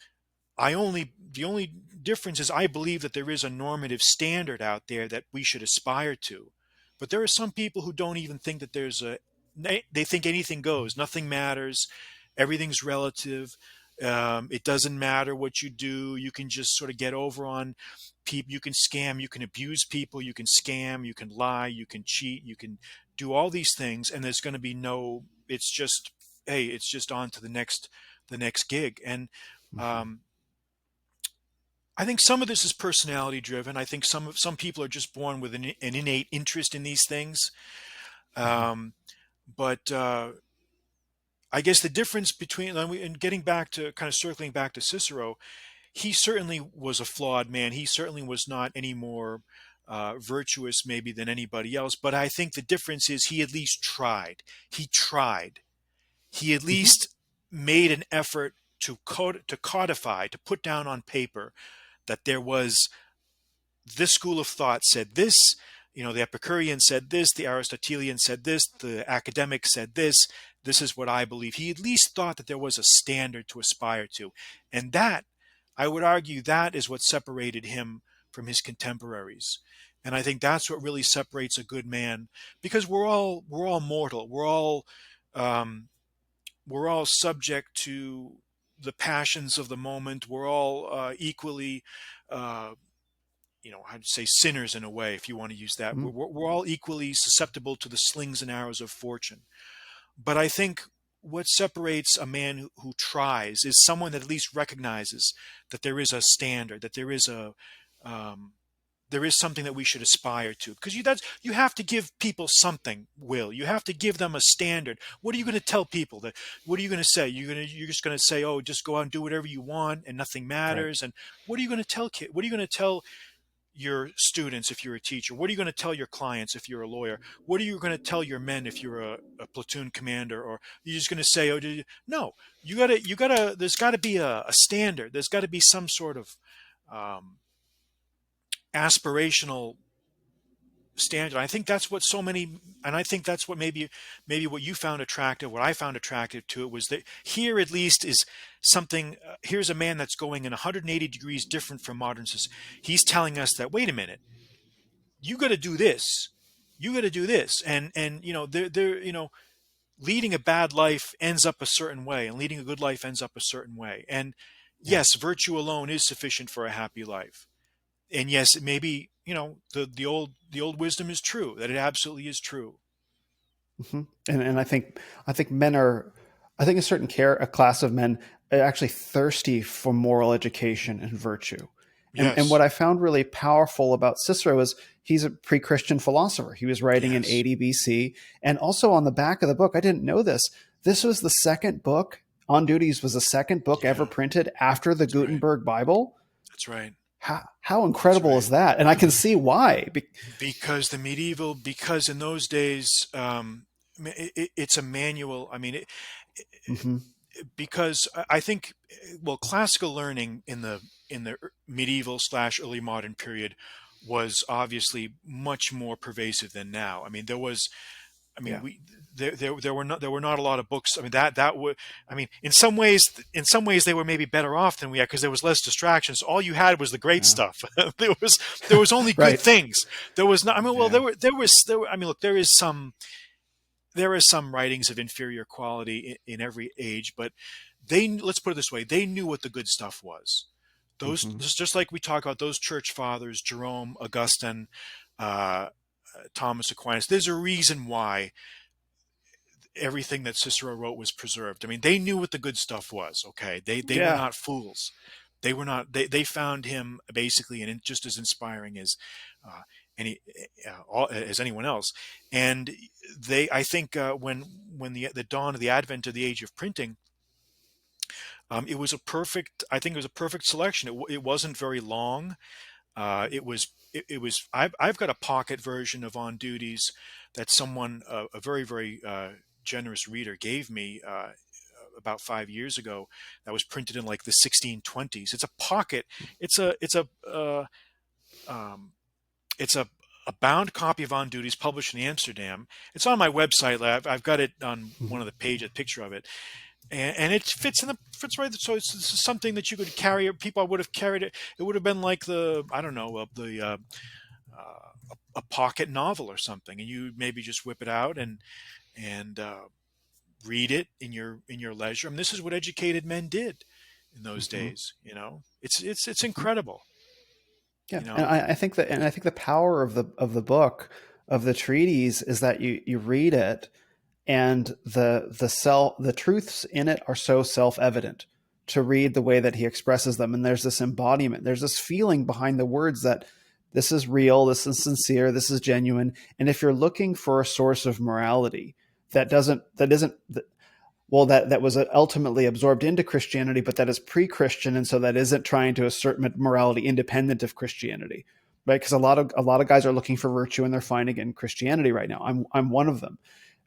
the only difference is I believe that there is a normative standard out there that we should aspire to. But there are some people who don't even think that they think anything goes, nothing matters, everything's relative. It doesn't matter what you do. You can just sort of get over on people. You can scam, you can abuse people, you can scam, you can lie, you can cheat, you can do all these things, and there's going to be it's just, hey, it's just on to the next gig. And Hmm. um, I think some of this is personality driven. I think some people are just born with an innate interest in these things. Hmm. Um, but I guess the difference between, and getting back to kind of circling back to Cicero, he certainly was a flawed man. He certainly was not any more virtuous maybe than anybody else. But I think the difference is he at least tried. He tried. He at Hmm. least made an effort to codify, to put down on paper that there was this school of thought said this, the Epicurean said this, the Aristotelian said this, the academic said this is what I believe. He at least thought that there was a standard to aspire to. And that, I would argue, that is what separated him from his contemporaries. And I think that's what really separates a good man, because we're all mortal. Um, we're all subject to the passions of the moment. We're all equally uh, I'd say sinners in a way, if you want to use that. Hmm. We're all equally susceptible to the slings and arrows of fortune. But I think what separates a man who tries is someone that at least recognizes that there is a standard, that um, there is something that we should aspire to. Because you have to give people something. Will, you have to give them a standard. What are you going to tell people? What are you going to say? You're just going to say, oh, just go out and do whatever you want and nothing Right. matters. And what are you going to tell kids? What are you going to tell your students if you're a teacher? What are you going to tell your clients if you're a lawyer? What are you going to tell your men if you're a platoon commander? Or you're just going to say, no, you gotta, there's got to be a standard. There's got to be some sort of um, aspirational standard. I think that's what so many, and I think that's what maybe what you found attractive, what I found attractive to it was that here at least is something. Here's a man that's going in 180 degrees different from modern society. He's telling us that wait a minute, you got to do this, you got to do this, and they're leading a bad life ends up a certain way, and leading a good life ends up a certain way. And Yeah. yes, virtue alone is sufficient for a happy life. And yes, maybe the old wisdom is true, that it absolutely is true. And I think men are, I think a certain a class of men are actually thirsty for moral education and virtue. And what Yes, I found really powerful about Cicero is he's a pre-Christian philosopher. He was writing in yes, 80 BC, and also on the back of the book, I didn't know this. This was the second book. On Duties was the second book ever yeah, printed after the that's right, Gutenberg Bible. that's right, How that's incredible right. is that? And I can see why. Because in those days, it's a manual. I mean, Mhm. because I think, well, classical learning in the medieval slash early modern period was obviously much more pervasive than now. I mean, there was, I mean, Yeah. we there were not a lot of books. I mean, that would, I mean, in some ways they were maybe better off than we had because there was less distractions. All you had was the great Yeah. stuff. There was only good Right. things. There was not. I mean, well, Yeah. I mean, look, there is some writings of inferior quality in every age, but let's put it this way: they knew what the good stuff was. Those, Hmm. just like we talk about those church fathers, Jerome, Augustine, uh, Thomas Aquinas. There's a reason why everything that Cicero wrote was preserved. I mean, they knew what the good stuff was. Okay, they were Yeah. not fools. They were not. They found him basically and just as inspiring as uh, any as anyone else. And I think when the dawn of the advent of the age of printing, it was a perfect. I think it was a perfect selection. It wasn't very long. I've got a pocket version of On Duties that someone, a very, very generous reader, gave me about 5 years ago. That was printed in like the 1620s. It's a pocket. It's a it's a um, it's a bound copy of On Duties published in Amsterdam. It's on my website. I've got it on one of the page, a picture of it, and it fits right. So it's something that you could carry. People would have carried it. It would have been like the, I don't know, a pocket novel or something, and you maybe just whip it out and read it in your leisure. I mean, this is what educated men did in those Hmm. days. It's Hmm. incredible. Yeah, You and know, I think the power of the book, of the treatise, is that you read it, and the truths in it are so self evident to read the way that he expresses them, and there's this embodiment, there's this feeling behind the words that this is real, this is sincere, this is genuine. And if you're looking for a source of morality that isn't well, that was ultimately absorbed into Christianity, but that is pre-Christian, and so that isn't trying to assert morality independent of Christianity, right? Because a lot of guys are looking for virtue and they're finding it in Christianity right now. I'm one of them.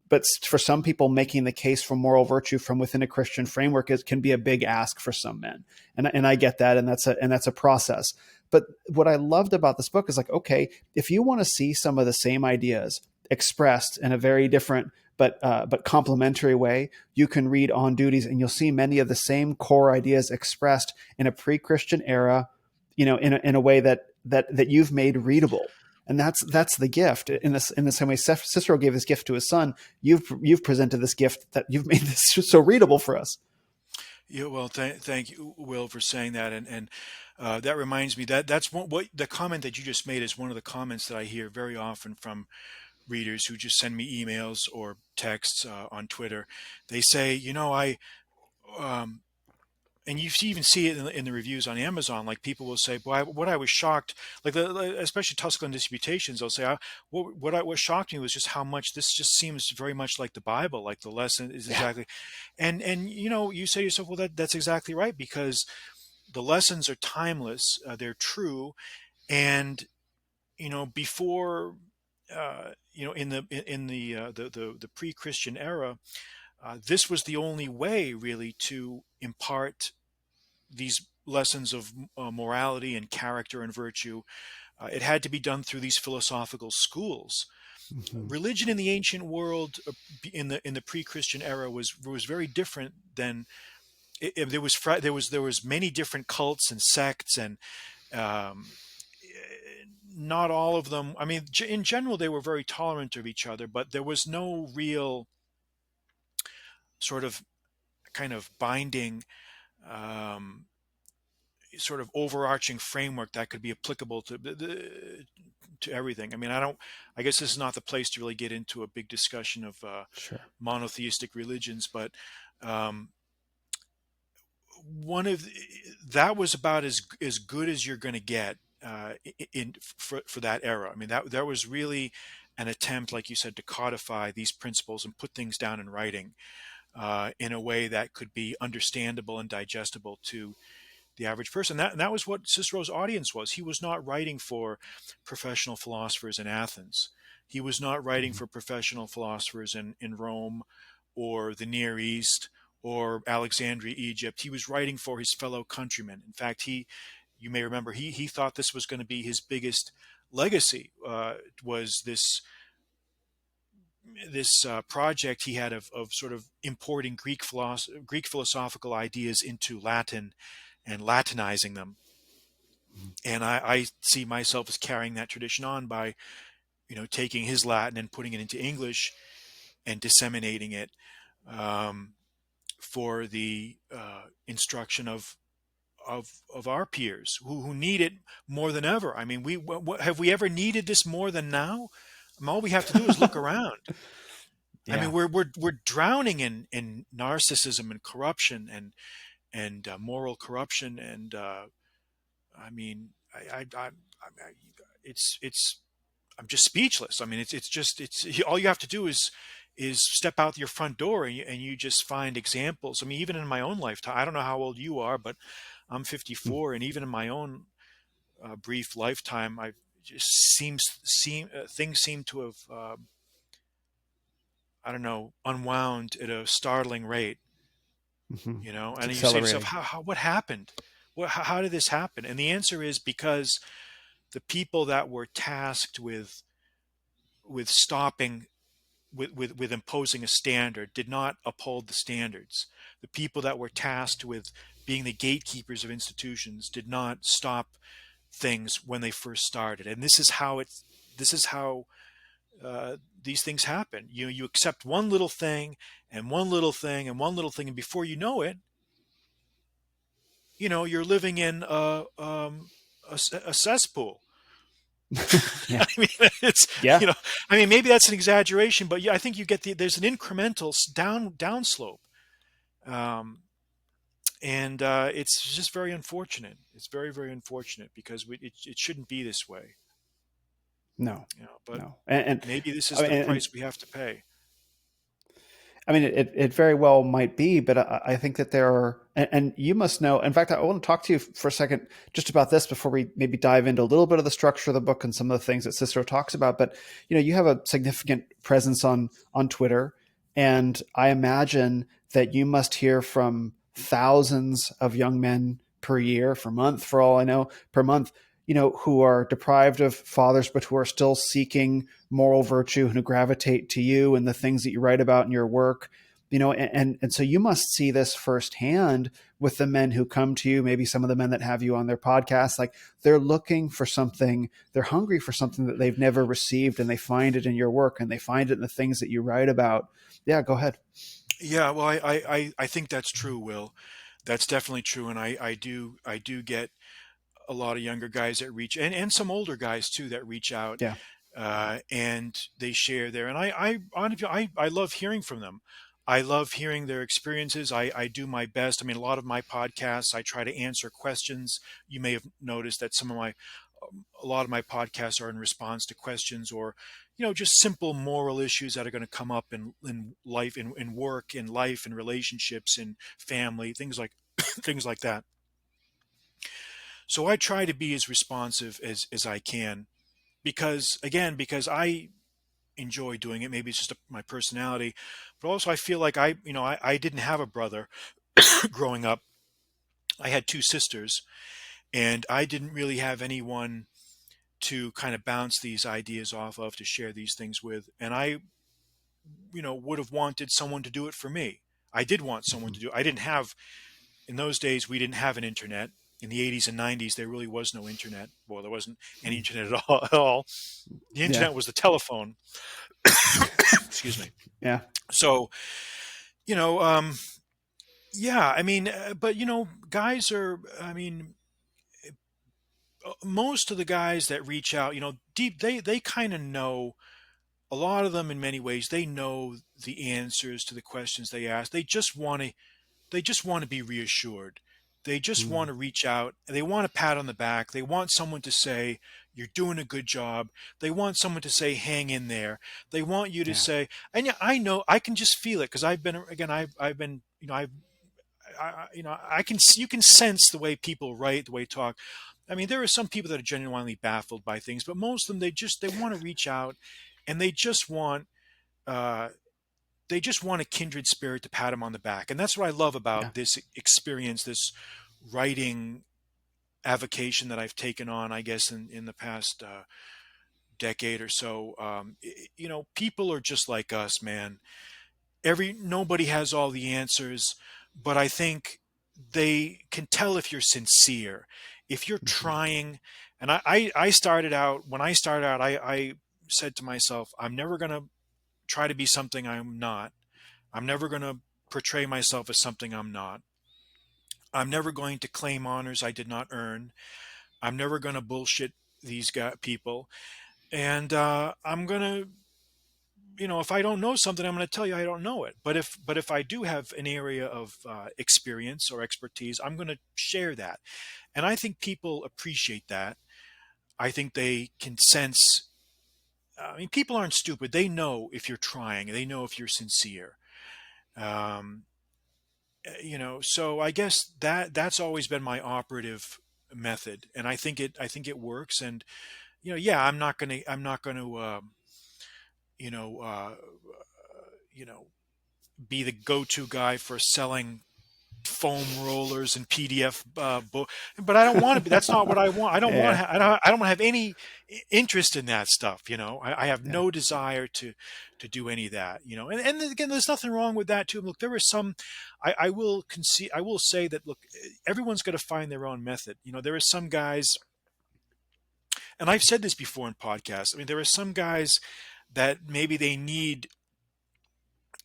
But for some people, making the case for moral virtue from within a Christian framework can be a big ask for some men, and I get that, and that's a process. But what I loved about this book is like, okay, if you want to see some of the same ideas expressed in a very different but complementary way, you can read On Duties, and you'll see many of the same core ideas expressed in a pre-Christian era, in a way that you've made readable. And that's the gift. In the same way Cicero gave his gift to his son, you've presented this gift that you've made this so readable for us. yeah. Well, thank you, Will, for saying that, and that reminds me that that's what the comment that you just made is one of the comments that I hear very often from readers who just send me emails or texts on Twitter. They say, um, and you even see it in the reviews on Amazon. Like people will say, "Boy, what I was shocked, especially Tusculan disputations, they'll say, what shocked me was just how much this just seems very much like the Bible. Like the lesson is Yeah. exactly." And you say to yourself, "Well, that's exactly right because the lessons are timeless, they're true, and before." In the pre-Christian era, this was the only way really to impart these lessons of morality and character and virtue It had to be done through these philosophical schools. Hmm. Religion in the ancient world, in the pre-Christian era, was very different than there was many different cults and sects, and um, not all of them. I mean, in general, they were very tolerant of each other, but there was no real sort of kind of binding, um, sort of overarching framework that could be applicable to everything. I mean, I don't. I guess this is not the place to really get into a big discussion of Sure. monotheistic religions, but um, one of the, that was about as good as you're going to get in for that era. I mean, that was really an attempt, like you said, to codify these principles and put things down in writing in a way that could be understandable and digestible to the average person. That was what Cicero's audience was. He was not writing for professional philosophers in Athens. He was not writing Hmm. for professional philosophers in Rome or the Near East or Alexandria, Egypt. He was writing for his fellow countrymen. In fact, you may remember, he thought this was going to be his biggest legacy, was this project he had of sort of importing Greek philosophical ideas into Latin and Latinizing them. And I see myself as carrying that tradition on by, taking his Latin and putting it into English and disseminating it, um, for the instruction of our peers who need it more than ever. I mean, have we ever needed this more than now? I mean, all we have to do is look around. I mean, Yeah. we're drowning in narcissism and corruption and moral corruption, and I mean, it's I'm just speechless. I mean, it's just it's all you have to do is step out your front door, and you just find examples. I mean, even in my own lifetime, I don't know how old you are, but I'm Mm. 54, and even in my own brief lifetime, I just seem things seem to have I don't know, unwound at a startling rate. Hmm. It's And you say to yourself, accelerating. what happened? How did this happen? And the answer is because the people that were tasked with stopping with imposing a standard did not uphold the standards. The people that were tasked with being the gatekeepers of institutions did not stop things when they first started. And this is how these things happen. You accept one little thing and one little thing and one little thing, and before you know it, you're living in a cesspool. Yeah. I mean, it's Yeah. you know, I mean, maybe that's an exaggeration, but yeah, I think you get there's an incremental downslope, um, and it's just very unfortunate. It's very very unfortunate because it shouldn't be this way, No. but No. And maybe this I is mean, the price we have to pay. I mean, it very well might be, but I think that there are, and you must know. In fact, I want to talk to you for a second just about this before we maybe dive into a little bit of the structure of the book and some of the things that Cicero talks about. But you have a significant presence on Twitter, and I imagine that you must hear from thousands of young men per year, per month, for all I know, per month. Who are deprived of fathers, but who are still seeking moral virtue and who gravitate to you and the things that you write about in your work. And so you must see this firsthand with the men who come to you, maybe some of the men that have you on their podcast. Like, they're looking for something, they're hungry for something that they've never received, and they find it in your work and they find it in the things that you write about. Yeah, go ahead. Yeah, well, I think that's true, Will. That's definitely true, and I do get a lot of younger guys that reach, and some older guys too that reach out, Yeah. and they share there. And I love hearing from them. I love hearing their experiences. I do my best. I mean, a lot of my podcasts, I try to answer questions. You may have noticed that a lot of my podcasts are in response to questions, or just simple moral issues that are going to come up in life, in work, in life, in relationships, in family, things like things like that. So I try to be as responsive as I can, because I enjoy doing it. Maybe it's just my personality, but also I feel like I didn't have a brother growing up. I had two sisters, and I didn't really have anyone to kind of bounce these ideas off of, to share these things with. And I, would have wanted someone to do it for me. I did want someone to Mhm. do. I didn't have In those days. We didn't have an internet. In the 80s and 90s, there really was no internet. Well, there wasn't any Mm. internet at all. The Yeah. internet was the telephone. Excuse me. Yeah. So, you know, um, yeah, I mean, but guys are. I mean, most of the guys that reach out, deep, they kind of know. A lot of them, in many ways, they know the answers to the questions they ask. They just want to be reassured. They just want Mm. to reach out. They want a pat on the back. They want someone to say, "You're doing a good job." They want someone to say, "Hang in there." They want you to Yeah. say, and yeah, I know, I can just feel it because I've been, I can, you can sense the way people write, the way they talk. I mean, there are some people that are genuinely baffled by things, but most of them, they want to reach out, and uh, they just want a kindred spirit to pat them on the back. And that's what I love Yeah. about this experience, this writing avocation that I've taken on, I guess, in the past decade or so. People are just like us, man. Nobody has all the answers, but I think they can tell if you're sincere, if you're Mhm. trying. And I started out, when I started out, I said to myself, I'm never going to try to be something I'm not. I'm never going to portray myself as something I'm not. I'm never going to claim honors I did not earn. I'm never going to bullshit these people. And I'm going to, if I don't know something, I'm going to tell you I don't know it. But if I do have an area of experience or expertise, I'm going to share that. And I think people appreciate that. I think they can sense. I mean, people aren't stupid. They know if you're trying. They know if you're sincere. Um, so I guess that's always been my operative method, and I think it works. And yeah, I'm not gonna you know uh, you know be the go-to guy for selling foam rollers and PDF book. But I don't want to be. That's not what I want. I don't want Yeah. to. I don't have any interest in that stuff. I have Yeah. no desire to do any of that. And again, there's nothing wrong with that too. Look, there are some. I will concede. I will say that. Look, everyone's got to find their own method. There are some guys, and I've said this before in podcasts. I mean, there are some guys that maybe they need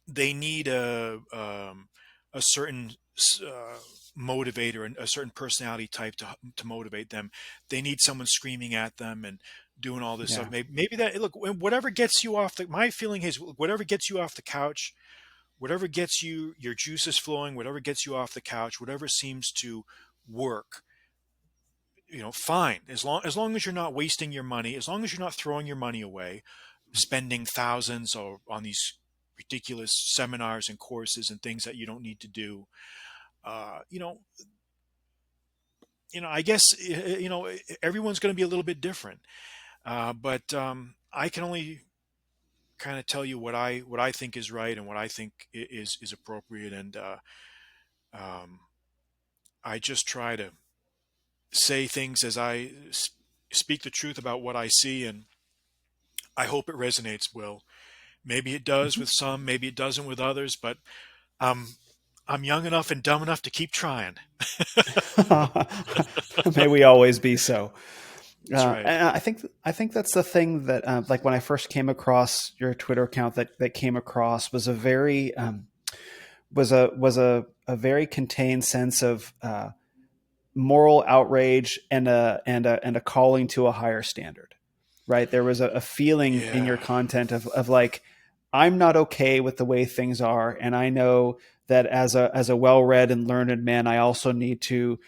a certain uh, motivator and a certain personality type to motivate them. They need someone screaming at them and doing all this stuff. Yeah. Maybe that, look, whatever gets you off the. My feeling is, whatever gets you off the couch, whatever gets your juices flowing, whatever gets you off the couch, whatever seems to work. Fine, as long as you're not wasting your money, as long as you're not throwing your money away, spending thousands or on these ridiculous seminars and courses and things that you don't need to do. Uh, you know, I guess everyone's going to be a little bit different, but I can only kind of tell you what I think is right and what I think is appropriate, and um, I just try to say things as speak the truth about what I see, and I hope it resonates. Will Maybe it does Mhm. with some, maybe it doesn't with others, but um, I'm young enough and dumb enough to keep trying. May we always be so. That's right. And I think that's the thing that like when I first came across your Twitter account, that came across was a very was a very contained sense of moral outrage and a calling to a higher standard. Right? There was a feeling in your Yeah. content of like, I'm not okay with the way things are, and I know that as a well-read and learned man, I also need to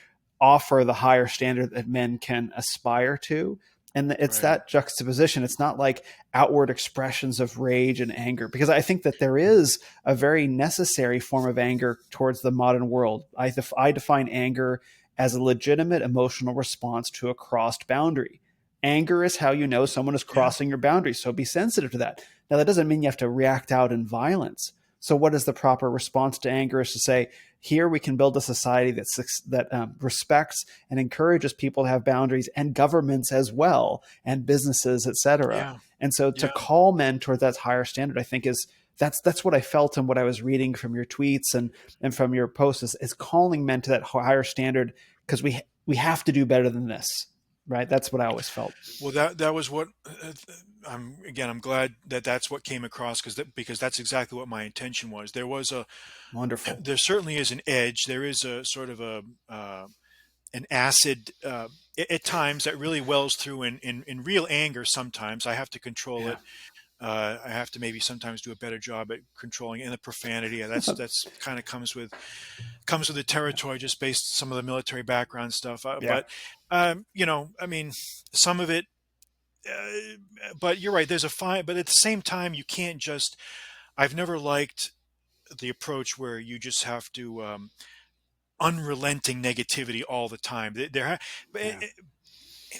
offer the higher standard that men can aspire to. And it's Right. that juxtaposition. It's not like outward expressions of rage and anger, because I think that there is a very necessary form of anger towards the modern world. I define anger as a legitimate emotional response to a crossed boundary. Anger is how someone is Yeah. crossing your boundaries. So be sensitive to that. Now, that doesn't mean you have to react out in violence, So, what is the proper response to anger? Is to say, here we can build a society that respects and encourages people to have boundaries, and governments as well, and businesses, etc. Yeah. And so, to Yeah. call men toward that higher standard, I think is that's what I felt and what I was reading from your tweets and from your posts is calling men to that higher standard, because we have to do better than this, right? That's what I always felt. Well, that was what I'm glad that that's what came across, because that's exactly what my intention was. Wonderful. There certainly is an edge. There is a sort of an acid at times that really wells through in real anger. Sometimes I have to control Yeah. it. I have to maybe sometimes do a better job at controlling it. And the profanity. That's kind of comes with the territory, just based some of the military background stuff. Yeah. I mean, some of it. But you're right. There's a fine. But at the same time, you can't just. I've never liked the approach where you just have to unrelenting negativity all the time. Yeah.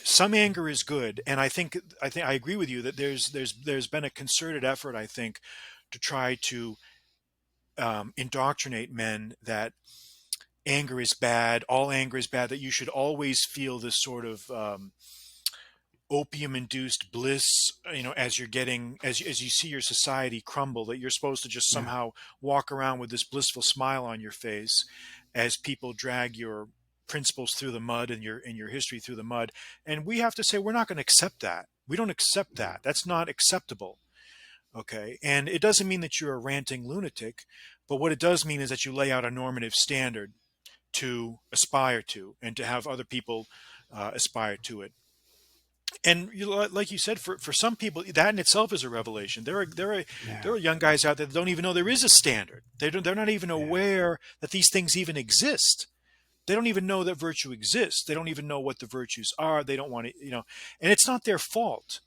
Some anger is good, and I agree with you that there's been a concerted effort, I think, to try to indoctrinate men that anger is bad, all anger is bad, that you should always feel this sort of opium induced bliss, as you're getting as you see your society crumble, that you're supposed to just Yeah. somehow walk around with this blissful smile on your face as people drag your principles through the mud, and your history through the mud. And we have to say, we're not going to accept that. We don't accept Yeah. that. That's not acceptable. Okay. And it doesn't mean that you're a ranting lunatic, but what it does mean is that you lay out a normative standard to aspire to, and to have other people aspire to it. And like you said, for some people, that in itself is a revelation. There Yeah. are young guys out there that don't even know there is a standard. They're not even Yeah. aware that these things even exist. They don't even know that virtue exists. They don't even know what the virtues are. They don't want to, and it's not their fault.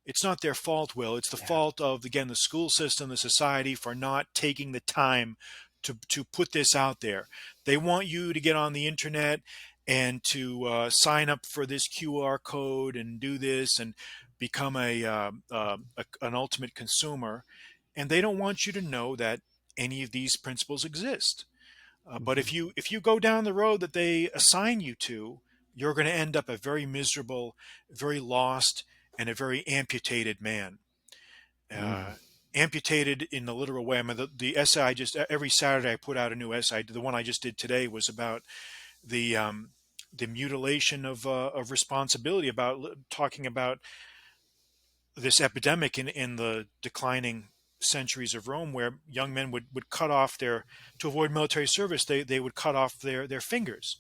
It's not their fault, Will. It's the Yeah. fault of, again, the school system, the society, for not taking the time to put this out there. They want you to get on the internet and to sign up for this QR code and do this and become an ultimate consumer, and they don't want you to know that any of these principles exist. But Mhm. if you go down the road that they assign you to, you're going to end up a very miserable, very lost, and a very amputated man. Mm. Uh, Amputated in the literal way. I mean, the essay every Saturday I put out a new essay. The one I just did today was about the um, the mutilation of responsibility, about talking about this epidemic in the declining centuries of Rome, where young men would cut off to avoid military service, they would cut off their fingers.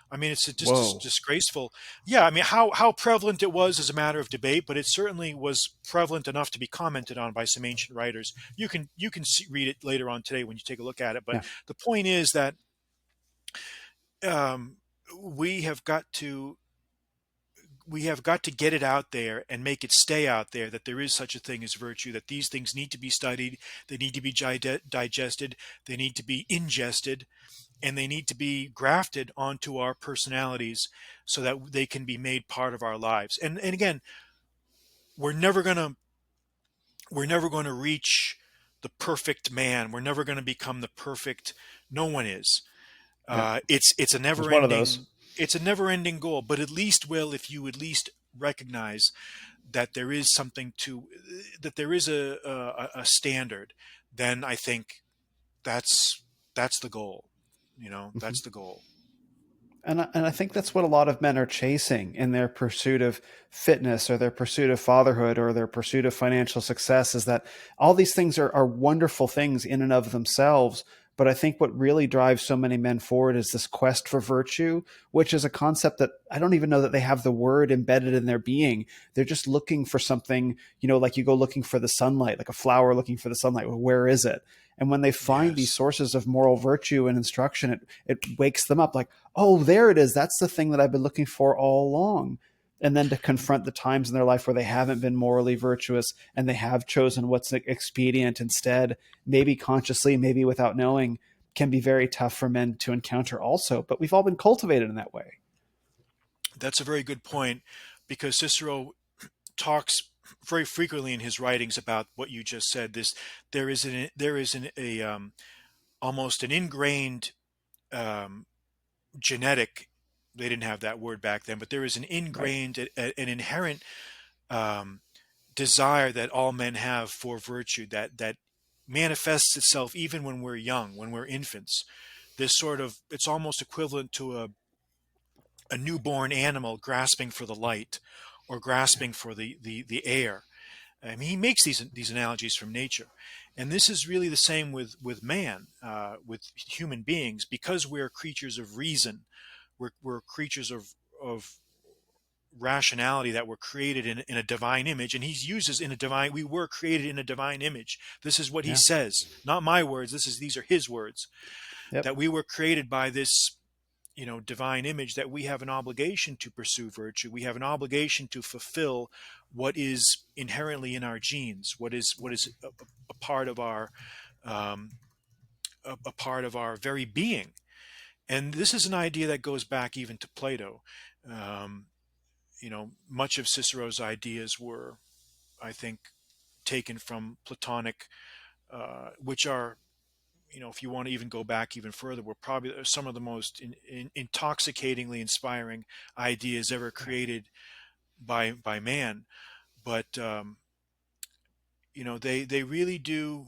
I mean, it's just Whoa. disgraceful. Yeah, I mean, how prevalent it was is a matter of debate, but it certainly was prevalent enough to be commented on by some ancient writers. Read it later on today when you take a look at it. But Yeah. the point is that um, we have got to we have got to get it out there and make it stay out there, that there is such a thing as virtue, that these things need to be studied, they need to be digested, they need to be ingested, and they need to be grafted onto our personalities so that they can be made part of our lives. And again, we're never going to we're never going to reach the perfect man. We're never going to become the perfect. No one is. Yeah. It's a Was never one of those. ending. It's a never ending goal. But at least, Will, if you at least recognize that there is something to that there is a standard, then I think that's the goal. Mhm. That's the goal. And I think that's what a lot of men are chasing in their pursuit of fitness or their pursuit of fatherhood or their pursuit of financial success, is that all these things are wonderful things in and of themselves. But I think what really drives so many men forward is this quest for virtue, which is a concept that I don't even know that they have the word embedded in their being. They're just looking for something, like you go looking for the sunlight, like a flower looking for the sunlight. Well, where is it? And when they find these Yes. sources of moral virtue and instruction, it wakes them up like, oh, there it is. That's the thing that I've been looking for all along. And then to confront the times in their life where they haven't been morally virtuous and they have chosen what's expedient instead, maybe consciously, maybe without knowing, can be very tough for men to encounter also. But we've all been cultivated in that way. That's a very good point, because Cicero talks very frequently in his writings about what you just said. There is a almost an ingrained um, genetic. They didn't have that word back then, but there is an Right. ingrained, an inherent um, desire that all men have for virtue that manifests itself even when we're young, when we're infants. This sort of, it's almost equivalent to a newborn animal grasping for the light or Yeah. grasping for the air. I mean, he makes these analogies from nature, and this is really the same with man, with human beings, because we're creatures of reason. We're creatures of rationality that were created in a divine image, and he uses in a divine. We were created in a divine image. This is what he Yeah. says, not my words. These are his words. Yep. That we were created by this, divine image, that we have an obligation to pursue virtue. We have an obligation to fulfill what is inherently in our genes, what is a part of our um, a part of our very being. And this is an idea that goes back even to Plato. Um, much of Cicero's ideas were, I think, taken from Platonic, which are, if you want to even go back even further, were probably some of the most intoxicatingly inspiring ideas ever Yeah. created by man. But they really do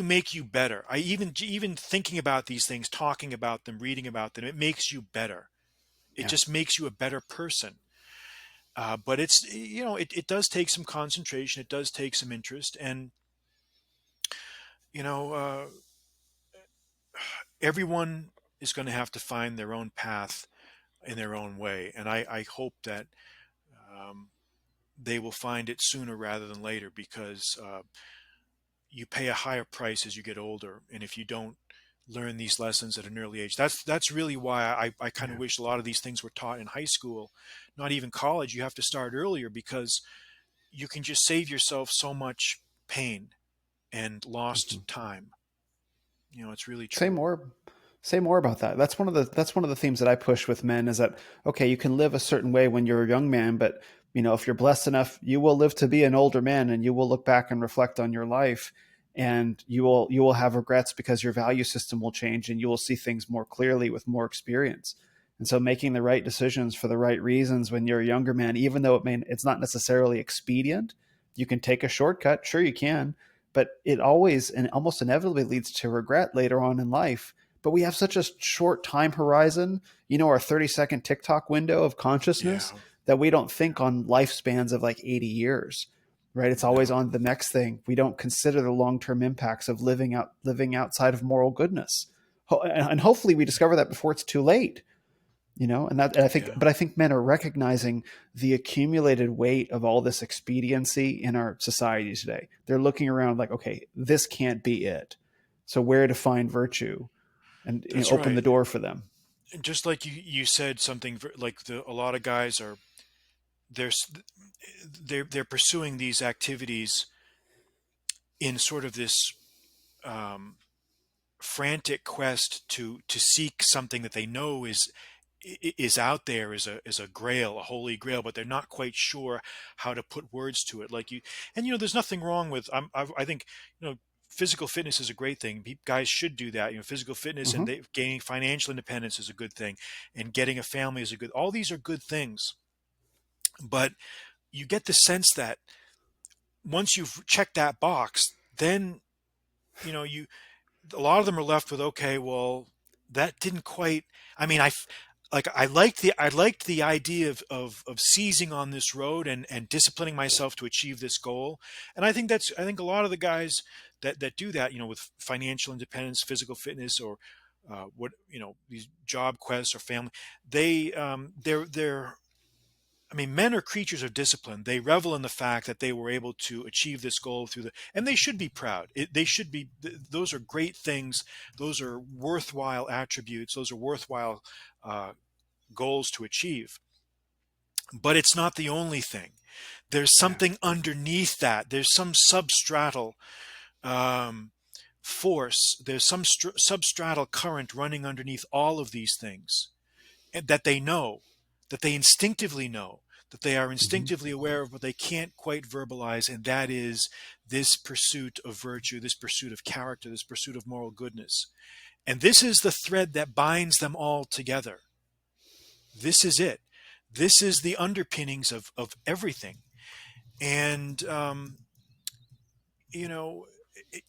make you better. I even thinking about these things, talking about them, reading about them, it makes you better. It Yeah. just makes you a better person. But it does take some concentration. It does take some interest, and you know, everyone is going to have to find their own path in their own way. And I hope that um, they will find it sooner rather than later, because you pay a higher price as you get older. And if you don't learn these lessons at an early age, that's really why I kind of Yeah. wish a lot of these things were taught in high school, not even college. You have to start earlier, because you can just save yourself so much pain and lost Mhm. time. It's really Say true. more. Say more about that. That's one of the themes that I push with men is that okay, you can live a certain way when you're a young man, but if you're blessed enough, you will live to be an older man and you will look back and reflect on your life and you will have regrets because your value system will change and you will see things more clearly with more experience. And so making the right decisions for the right reasons when you're a younger man, even though it's not necessarily expedient, you can take a shortcut, sure you can, but it always and almost inevitably leads to regret later on in life. But we have such a short time horizon, our 30-second TikTok window of consciousness, Yeah. that we don't think on lifespans of like 80 years, right? It's always No. on the next thing. We don't consider the long-term impacts of living outside of moral goodness. And hopefully we discover that before it's too late, and I think, Yeah. but I think men are recognizing the accumulated weight of all this expediency in our society today. They're looking around like, okay, this can't be it. So where to find virtue and That's open right. the door for them? And just like you said something like a lot of guys are they're s- they're pursuing these activities in sort of this um, frantic quest to seek something that they know is out there, is a grail, a holy grail, but they're not quite sure how to put words to it. Like you, and there's nothing wrong with. I think physical fitness is a great thing. Guys should do that. Physical fitness and Hmm. gaining financial independence is a good thing, and getting a family is a good. All these are good things, but you get the sense that once you've checked that box, then you a lot of them are left with, okay, well, that didn't quite. I mean, I liked the idea of seizing on this road and disciplining myself to achieve this goal. And I think a lot of the guys that do that, with financial independence, physical fitness, or what these job quests or family, they're I mean, men are creatures of discipline. They revel in the fact that they were able to achieve this goal and they should be proud. They should be. Those are great things. Those are worthwhile attributes. Those are worthwhile uh, goals to achieve. But it's not the only thing. There's Yeah. something underneath that. There's some substratal um, force. There's some substratal current running underneath all of these things, and that they know, that they instinctively know, that they are Hmm. instinctively aware of, but they can't quite verbalize, and that is this pursuit of virtue, this pursuit of character, this pursuit of moral goodness. And this is the thread that binds them all together. This is it. This is the underpinnings of everything. And, you know, it,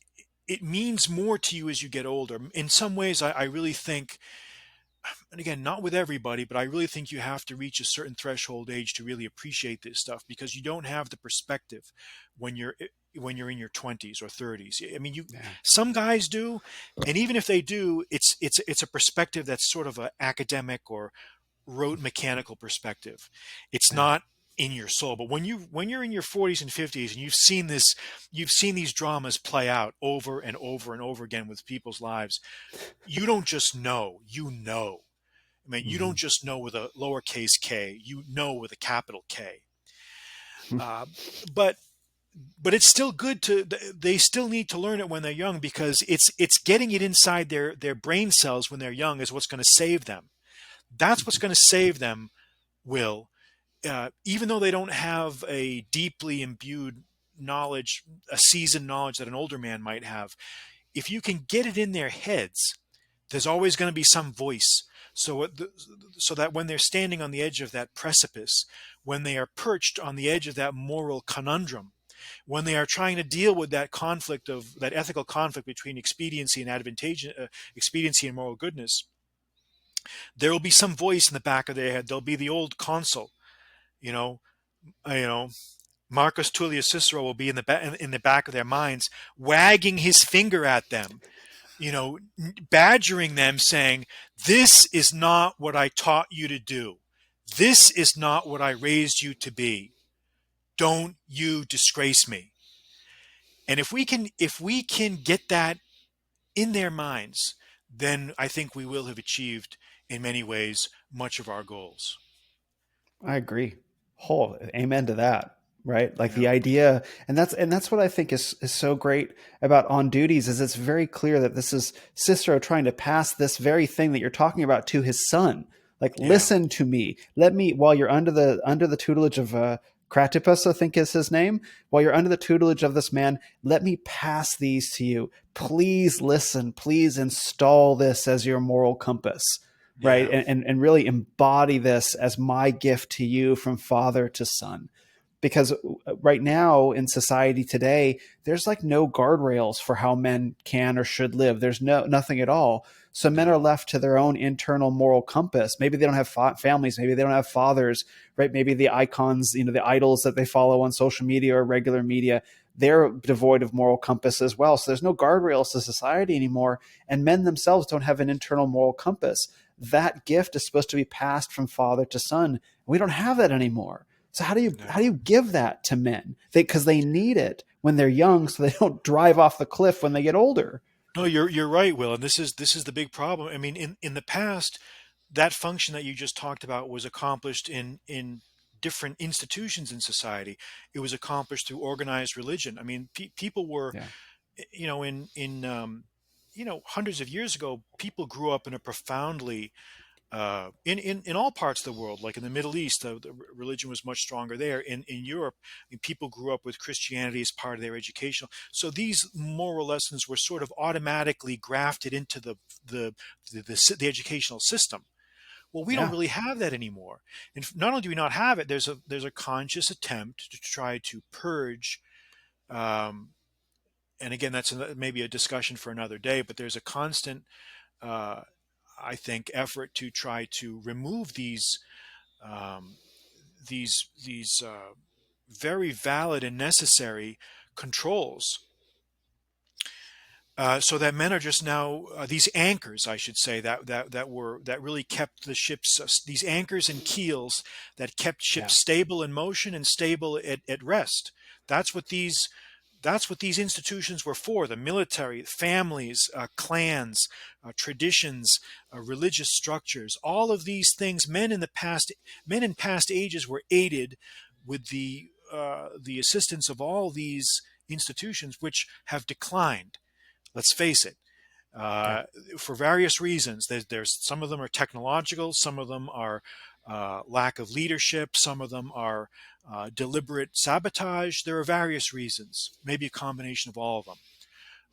it means more to you as you get older. In some ways, I really think, and again, not with everybody, but I really think you have to reach a certain threshold age to really appreciate this stuff, because you don't have the perspective when you're in your 20s or 30s. I mean, you Yeah. some guys do, and even if they do, it's a perspective that's sort of an academic or rote mechanical perspective. It's Yeah. not in your soul. But when you're in your 40s and 50s and you've seen these dramas play out over and over and over again with people's lives, you don't just know, you know. I mean, you Hmm. don't just know with a lowercase k, you know with a capital K. Uh, but but it's still good to, they still need to learn it when they're young, because it's getting it inside their brain cells when they're young is what's going to save them. That's what's going to save them, Will. Even though they don't have a deeply imbued knowledge, a seasoned knowledge that an older man might have, if you can get it in their heads, there's always going to be some voice. So that when they're standing on the edge of that precipice, when they are perched on the edge of that moral conundrum, when they are trying to deal with that conflict, of that ethical conflict between expediency and expediency and moral goodness, there will be some voice in the back of their head. There'll be the old consul, you know, you know, Marcus Tullius Cicero will be in the back of their minds, wagging his finger at them, badgering them, saying, "This is not what I taught you to do. This is not what I raised you to be. Don't you disgrace me." And if we can get that in their minds, then I think we will have achieved, in many ways, much of our goals. I agree. Whole amen to that. Right. Like Yeah, the idea, and that's what I think is so great about On Duties is it's very clear that this is Cicero trying to pass this very thing that you're talking about to his son. Like, yeah, listen to me. Let me, while you're under the tutelage of Cratipus, I think is his name, while you're under the tutelage of this man, let me pass these to you. Please listen. Please install this as your moral compass, right? yeah. And really embody this as my gift to you from father to son. Because right now in society today, there's like no guardrails for how men can or should live. There's nothing at all. So men are No. left to their own internal moral compass. Maybe they don't have families. Maybe they don't have fathers, right? Maybe the icons, the idols that they follow on social media or regular media, they're devoid of moral compass as well. So there's no guardrails to society anymore. And men themselves don't have an internal moral compass. That gift is supposed to be passed from father to son. We don't have that anymore. So how do you No. give that to men? Because they need it when they're young, so they don't drive off the cliff when they get older. No, you're right, Will, and this is the big problem. I mean, in the past, that function that you just talked about was accomplished in different institutions in society. It was accomplished through organized religion. I mean, people were, Yeah, hundreds of years ago, people grew up in a profoundly, in all parts of the world, like in the Middle East, the religion was much stronger there. In Europe, I mean, people grew up with Christianity as part of their educational. So these moral lessons were sort of automatically grafted into the educational system. Well, we don't yeah, really have that anymore. And not only do we not have it, there's a conscious attempt to try to purge. Um, and again, that's maybe a discussion for another day. But there's a constant, uh, I think, effort to try to remove um, these very valid and necessary controls, so that men are just now, these anchors, I should say, that really kept the ships, these anchors and keels that kept yeah, ships stable in motion and stable at rest. That's what these institutions were for: the military, families, clans, traditions, religious structures. All of these things, men in past ages were aided with the assistance of all these institutions, which have declined. Let's face it, yeah, uh, for various reasons. There's some of them are technological, some of them are lack of leadership. Some of them are deliberate sabotage. There are various reasons, maybe a combination of all of them.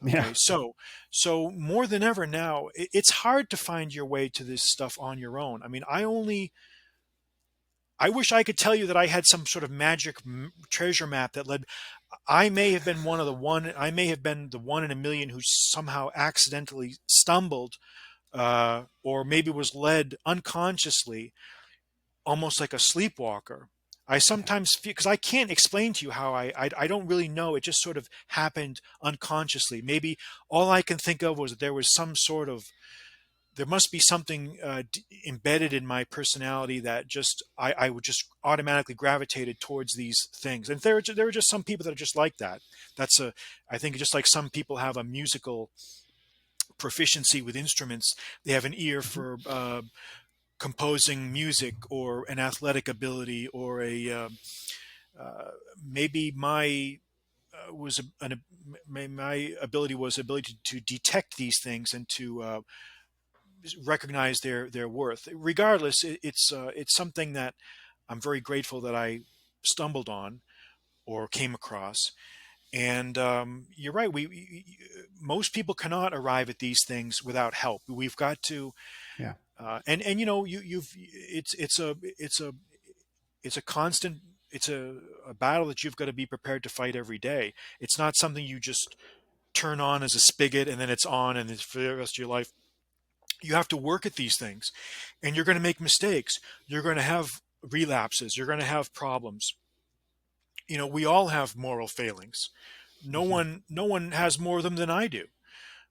Yeah. Okay, so more than ever now, it's hard to find your way to this stuff on your own. I mean, I wish I could tell you that I had some sort of magic treasure map that led. I may have been I may have been the one in a million who somehow accidentally stumbled, or maybe was led unconsciously, almost like a sleepwalker. I Yeah. sometimes feel, because I can't explain to you how I don't really know. It just sort of happened unconsciously. Maybe all I can think of was that there was some sort of, there must be something embedded in my personality that just I would just automatically gravitated towards these things. And there are just some people that are just like that. That's a, I think just like some people have a musical proficiency with instruments, they have an ear Hmm. for composing music, or an athletic ability, or a uh, maybe my was my ability was ability to detect these things and to recognize their worth. Regardless, it's something that I'm very grateful that I stumbled on or came across. And you're right. Most people cannot arrive at these things without help. We've got to, Yeah. and you know, it's a constant, it's a battle that you've got to be prepared to fight every day. It's not something you just turn on as a spigot and then it's on and it's for the rest of your life. You have to work at these things, and you're going to make mistakes. You're going to have relapses. You're going to have problems. You know, we all have moral failings. Hmm. No one has more of them than I do.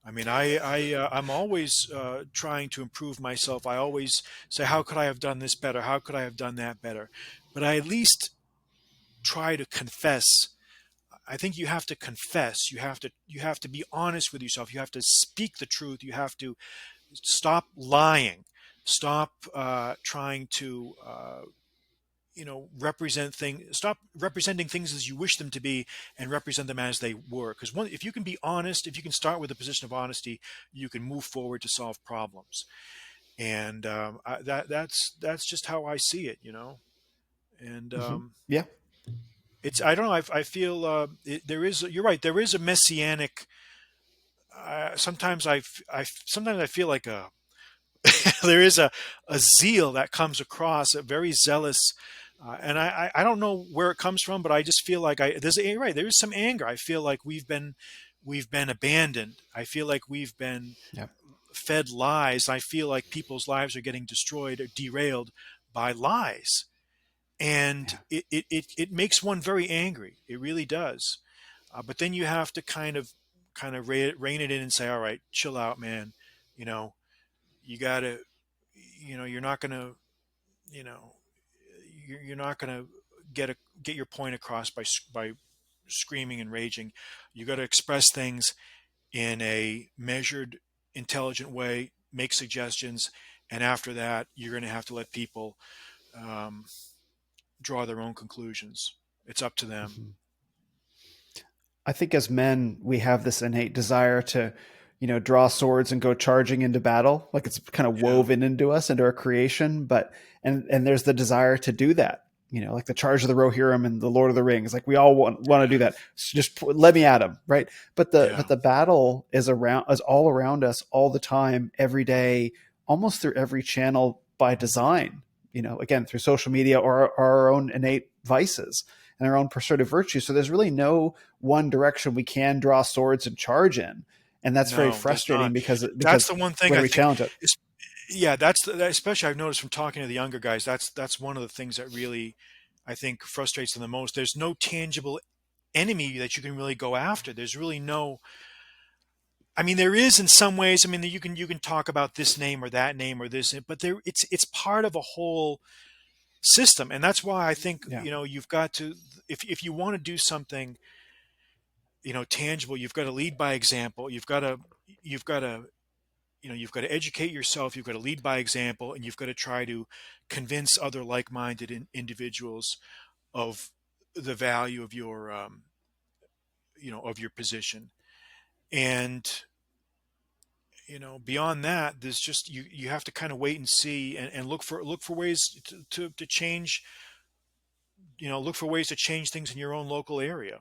I mean, I'm always trying to improve myself. I always say, how could I have done this better? How could I have done that better? But I at least try to confess. I think you have to confess. You have to be honest with yourself. You have to speak the truth. You have to stop lying. Stop trying to represent things. Stop representing things as you wish them to be, and represent them as they were. Because if you can be honest, if you can start with a position of honesty, you can move forward to solve problems. And that's just how I see it. And Hmm. Yeah. it's, I don't know. I feel there is. You're right. There is a messianic. Sometimes I feel like a there is a zeal that comes across, a very zealous, and I don't know where it comes from, but I just feel like you're right, there is some anger. I feel like we've been abandoned. I feel like we've been Yeah. fed lies. I feel like people's lives are getting destroyed or derailed by lies, and Yeah. it makes one very angry. It really does. But then you have to kind of rein it in and say, all right, chill out, man. You know, you gotta, you're not gonna, you know you're not gonna get your point across by screaming and raging. You got to express things in a measured, intelligent way, make suggestions, and after that you're going to have to let people um, draw their own conclusions. It's up to them. Hmm. I think as men, we have this innate desire to, draw swords and go charging into battle. Like it's kind of Yeah. woven into us, into our creation. But and there's the desire to do that. Like the Charge of the Rohirrim and the Lord of the Rings. Like we all want to do that. So just let me at him, right? But the Yeah. but the battle is all around us all the time, every day, almost through every channel by design. Again through social media or our own innate vices and our own assertive virtues. So there's really no one direction we can draw swords and charge in, and that's very No, there's frustrating not. because That's the one thing where do I we think challenge it? is, yeah, especially I've noticed from talking to the younger guys, that's one of the things that really I think frustrates them the most. There's no tangible enemy that you can really go after. There's really no, I mean, there is in some ways. I mean, you can talk about this name or that name or this, but it's part of a whole system, and that's why I think Yeah. you've got to, if you want to do something tangible, you've got to lead by example. You've got to you've got to educate yourself. You've got to lead by example, and you've got to try to convince other like-minded individuals of the value of your of your position. And beyond that, there's just you have to kind of wait and see, and look for ways to change. Look for ways to change things in your own local area.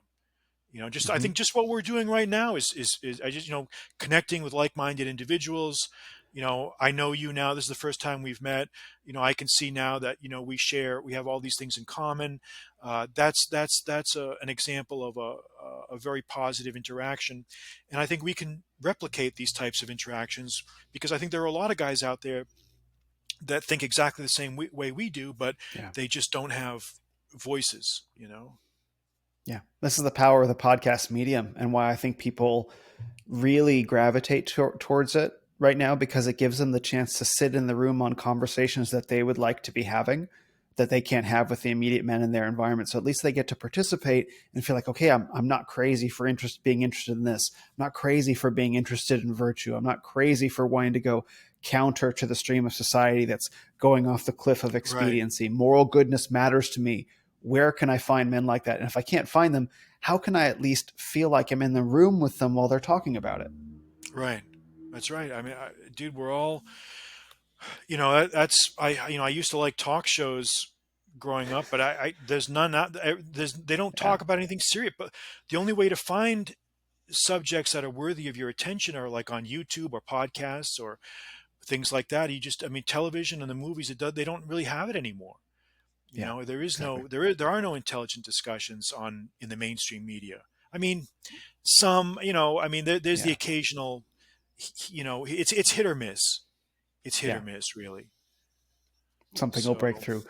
Just I Hmm. think just what we're doing right now is I just connecting with like-minded individuals. I know you now. This is the first time we've met. I can see now that we have all these things in common. That's an example of a very positive interaction, and I think we can replicate these types of interactions because I think there are a lot of guys out there that think exactly the same way we do, but Yeah. they just don't have voices. Yeah. This is the power of the podcast medium and why I think people really gravitate towards it right now, because it gives them the chance to sit in the room on conversations that they would like to be having that they can't have with the immediate men in their environment. So at least they get to participate and feel like, okay, I'm not crazy for being interested in this. I'm not crazy for being interested in virtue. I'm not crazy for wanting to go counter to the stream of society that's going off the cliff of Right. expediency. Moral goodness matters to me. Where can I find men like that? And if I can't find them, how can I at least feel like I'm in the room with them while they're talking about it? Right. That's right. I mean, dude, we're all, that's, I used to like talk shows growing up, but there's none out they don't Yeah. talk about anything serious, but the only way to find subjects that are worthy of your attention are like on YouTube or podcasts or things like that. I mean, television and the movies, they don't really have it anymore. Yeah. There is Exactly. there are no intelligent discussions in the mainstream media. I mean, some, I mean, there's the Yeah. occasional, it's hit or miss. It's hit or Yeah. miss, really. Something will break So, through.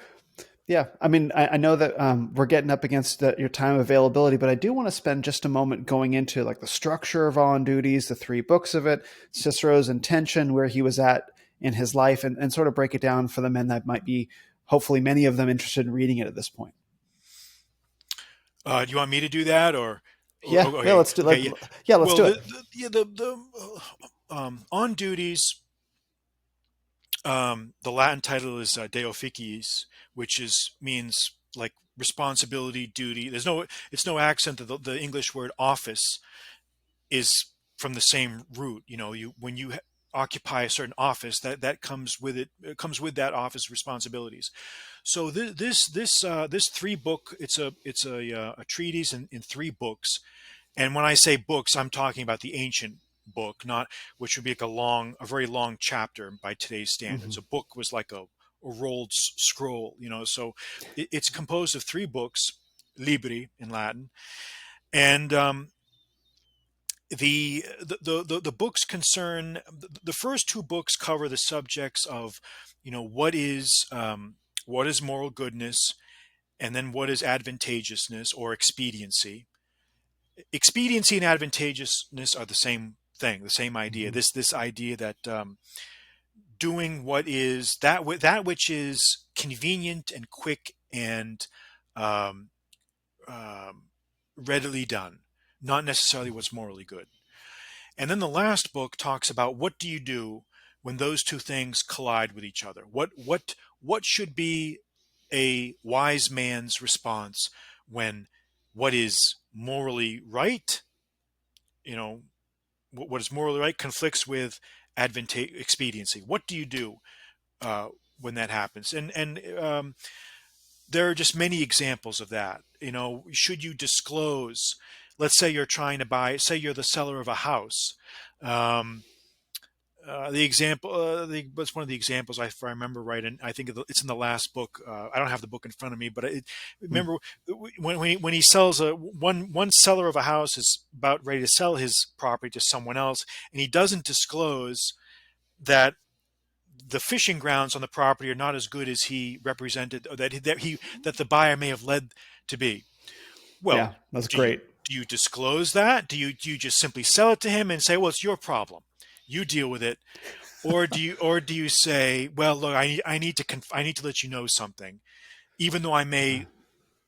Yeah, I mean, I know that we're getting up against your time availability, but I do want to spend just a moment going into like the structure of On Duties, the three books of it, Cicero's intention, where he was at in his life, and sort of break it down for the men that might be, hopefully, many of them interested in reading it at this point. do you want me to do that Yeah, yeah, okay, let's do okay, like, yeah. yeah, let's Well, do it. on duties, the Latin title is De Officiis, which means like responsibility, duty. It's no accent. The English word office is from the same root. When you occupy a certain office, that comes with it. It comes with that office responsibilities. So this three book, it's a treatise in three books. And when I say books, I'm talking about the ancient book, not which would be like a very long chapter by today's Hmm. standards. A book was like a rolled scroll. So it's composed of three books, libri in Latin, and the books concern the first two books cover the subjects of what is moral goodness, and then what is advantageousness or expediency. Expediency and advantageousness are the same thing, the same idea. Hmm. This idea that doing that which is convenient and quick and um, um, readily done, not necessarily what's morally good. And then the last book talks about what do you do when those two things collide with each other. What should be a wise man's response when what is morally right, you know, what is morally right conflicts with expediency. What do you do uh, when that happens? And there are just many examples of that. Should you disclose? Let's say you're trying to buy. Say you're the seller of a house. Um, the example, that's one of the examples if I remember right, and I think it's in the last book. I don't have the book in front of me, but remember when he sells one seller of a house is about ready to sell his property to someone else, and he doesn't disclose that the fishing grounds on the property are not as good as he represented, or that the buyer may have led to be. Well, Yeah, that's do you great. disclose that? Do you just simply sell it to him and say, well, it's your problem, you deal with it? Or do you say, well, look, I need to let you know something, even though I may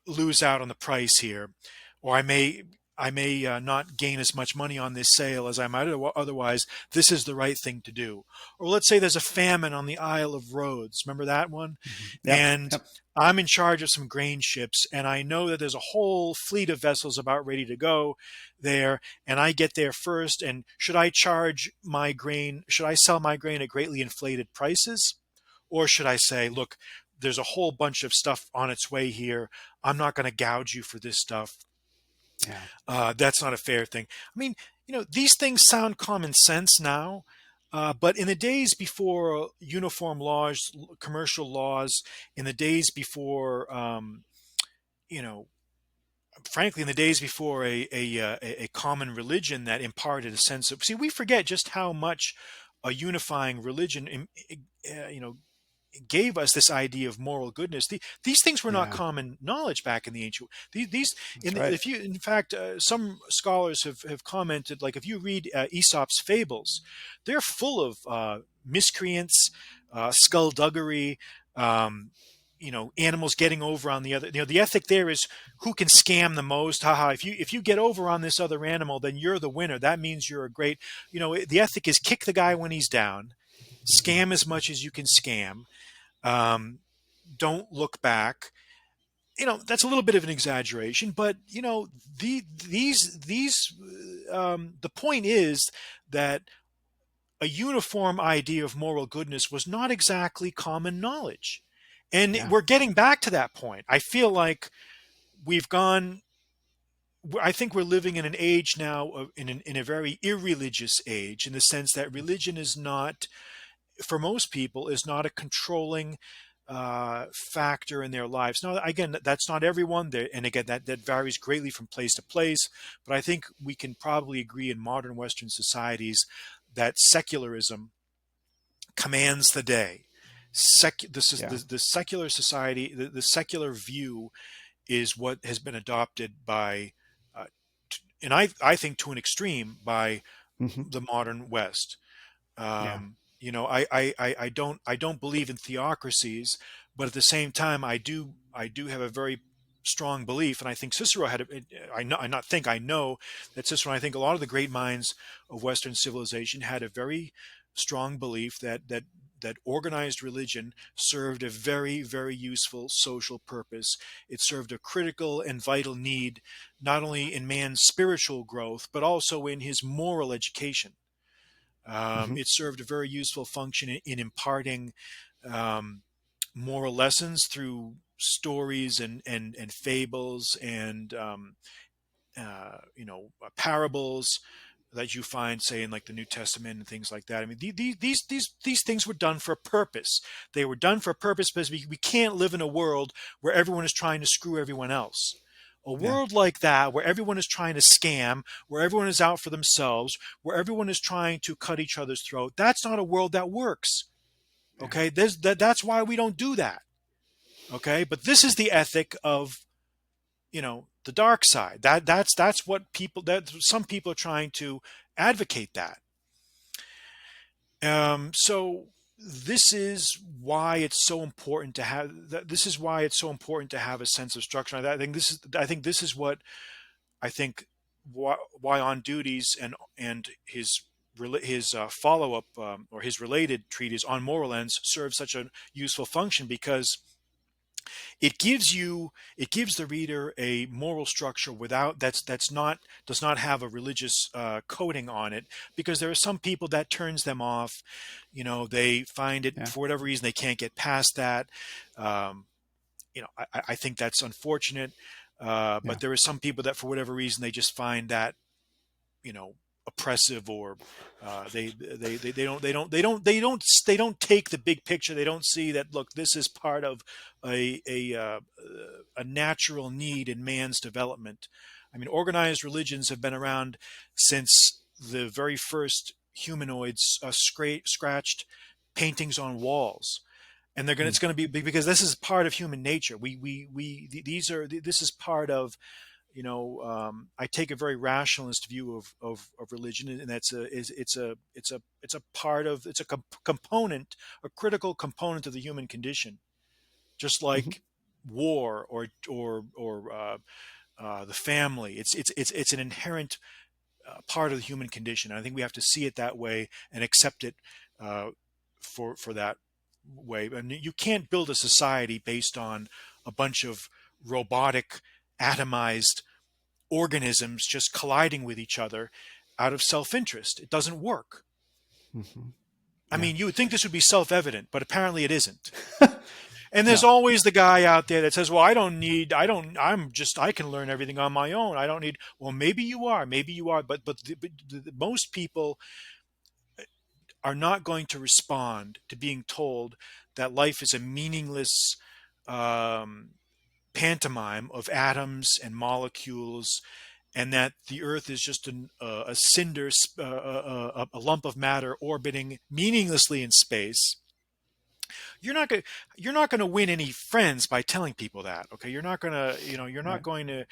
lose out on the price here, or I may. I may not gain as much money on this sale as I might otherwise. This is the right thing to do. Or let's say there's a famine on the Isle of Rhodes. Remember that one? Yep. And Yep. I'm in charge of some grain ships, and I know that there's a whole fleet of vessels about ready to go there, and I get there first. And should I charge my grain? Should I sell my grain at greatly inflated prices? Or should I say, look, there's a whole bunch of stuff on its way here. I'm not going to gouge you for this stuff. Yeah. That's not a fair thing. I mean, these things sound common sense now, but in the days before uniform laws, commercial laws, in the days before, you know, frankly, in the days before a common religion that imparted a sense of, see, we forget just how much a unifying religion, gave us this idea of moral goodness. These things were not Yeah. common knowledge back in the ancient. These That's right. if you, in fact, some scholars have commented, like if you read Aesop's fables, they're full of miscreants, skullduggery. Animals getting over on the other. The ethic there is who can scam the most. Haha! If you get over on this other animal, then you're the winner. That means you're a great. The ethic is kick the guy when he's down, Hmm. scam as much as you can scam, um, don't look back. That's a little bit of an exaggeration, but the point is that a uniform idea of moral goodness was not exactly common knowledge, and Yeah. we're getting back to that point. I feel like we've gone. I think we're living in an age now in a very irreligious age, in the sense that religion is not, for most people, is not a controlling factor in their lives. Now, again, that's not everyone there, and again, that varies greatly from place to place. But I think we can probably agree in modern Western societies that secularism commands the day. This is Yeah. the secular society. The secular view is what has been adopted by, and I think to an extreme, by Hmm. the modern West. Yeah. I don't believe in theocracies, but at the same time, I do have a very strong belief, and I think Cicero had. I know that Cicero. And I think a lot of the great minds of Western civilization had a very strong belief that organized religion served a very, very useful social purpose. It served a critical and vital need, not only in man's spiritual growth, but also in his moral education. Hmm. It served a very useful function in imparting um, moral lessons through stories and fables and parables that you find, say, in like the New Testament and things like that. I mean, these things were done for a purpose. They were done for a purpose because we can't live in a world where everyone is trying to screw everyone else. A Yeah. world like that, where everyone is trying to scam, where everyone is out for themselves, where everyone is trying to cut each other's throat, that's not a world that works. Yeah. Okay, that's why we don't do that. Okay, but this is the ethic of the dark side. That's what people, that some people are trying to advocate that. So this is why it's so important to have this is why it's so important to have a sense of structure. I think this is what I think why On Duties and his follow-up, or his related treatise On Moral Ends serves such a useful function, because it gives the reader a moral structure without that's not does not have a religious coding on it, because there are some people that turns them off. They find it, Yeah. for whatever reason, they can't get past that. um, I think that's unfortunate. Yeah. But there are some people that, for whatever reason, they just find that you know oppressive, or they don't take the big picture. They don't see that, look, this is part of a natural need in man's development. I mean, organized religions have been around since the very first humanoids scratched paintings on walls, and Mm. it's going to be because this is part of human nature. These are this is part of, I take a very rationalist view of religion, and that's it's a part of, it's a component, a critical component of the human condition, just Hmm. like war or the family. It's an inherent part of the human condition. I think we have to see it that way and accept it uh, for that way. And you can't build a society based on a bunch of robotic, atomized organisms just colliding with each other out of self-interest. It doesn't work. Hmm. I Yeah. mean, you would think this would be self-evident, but apparently it isn't. And there's No. always the guy out there that says, well, I can learn everything on my own. I don't need, well, maybe you are, but most people are not going to respond to being told that life is a meaningless um, pantomime of atoms and molecules, and that the Earth is just a cinder, a lump of matter orbiting meaninglessly in space. You're not going you're not going to win any friends by telling people that. Okay, you're not going to, you're not Right. going to,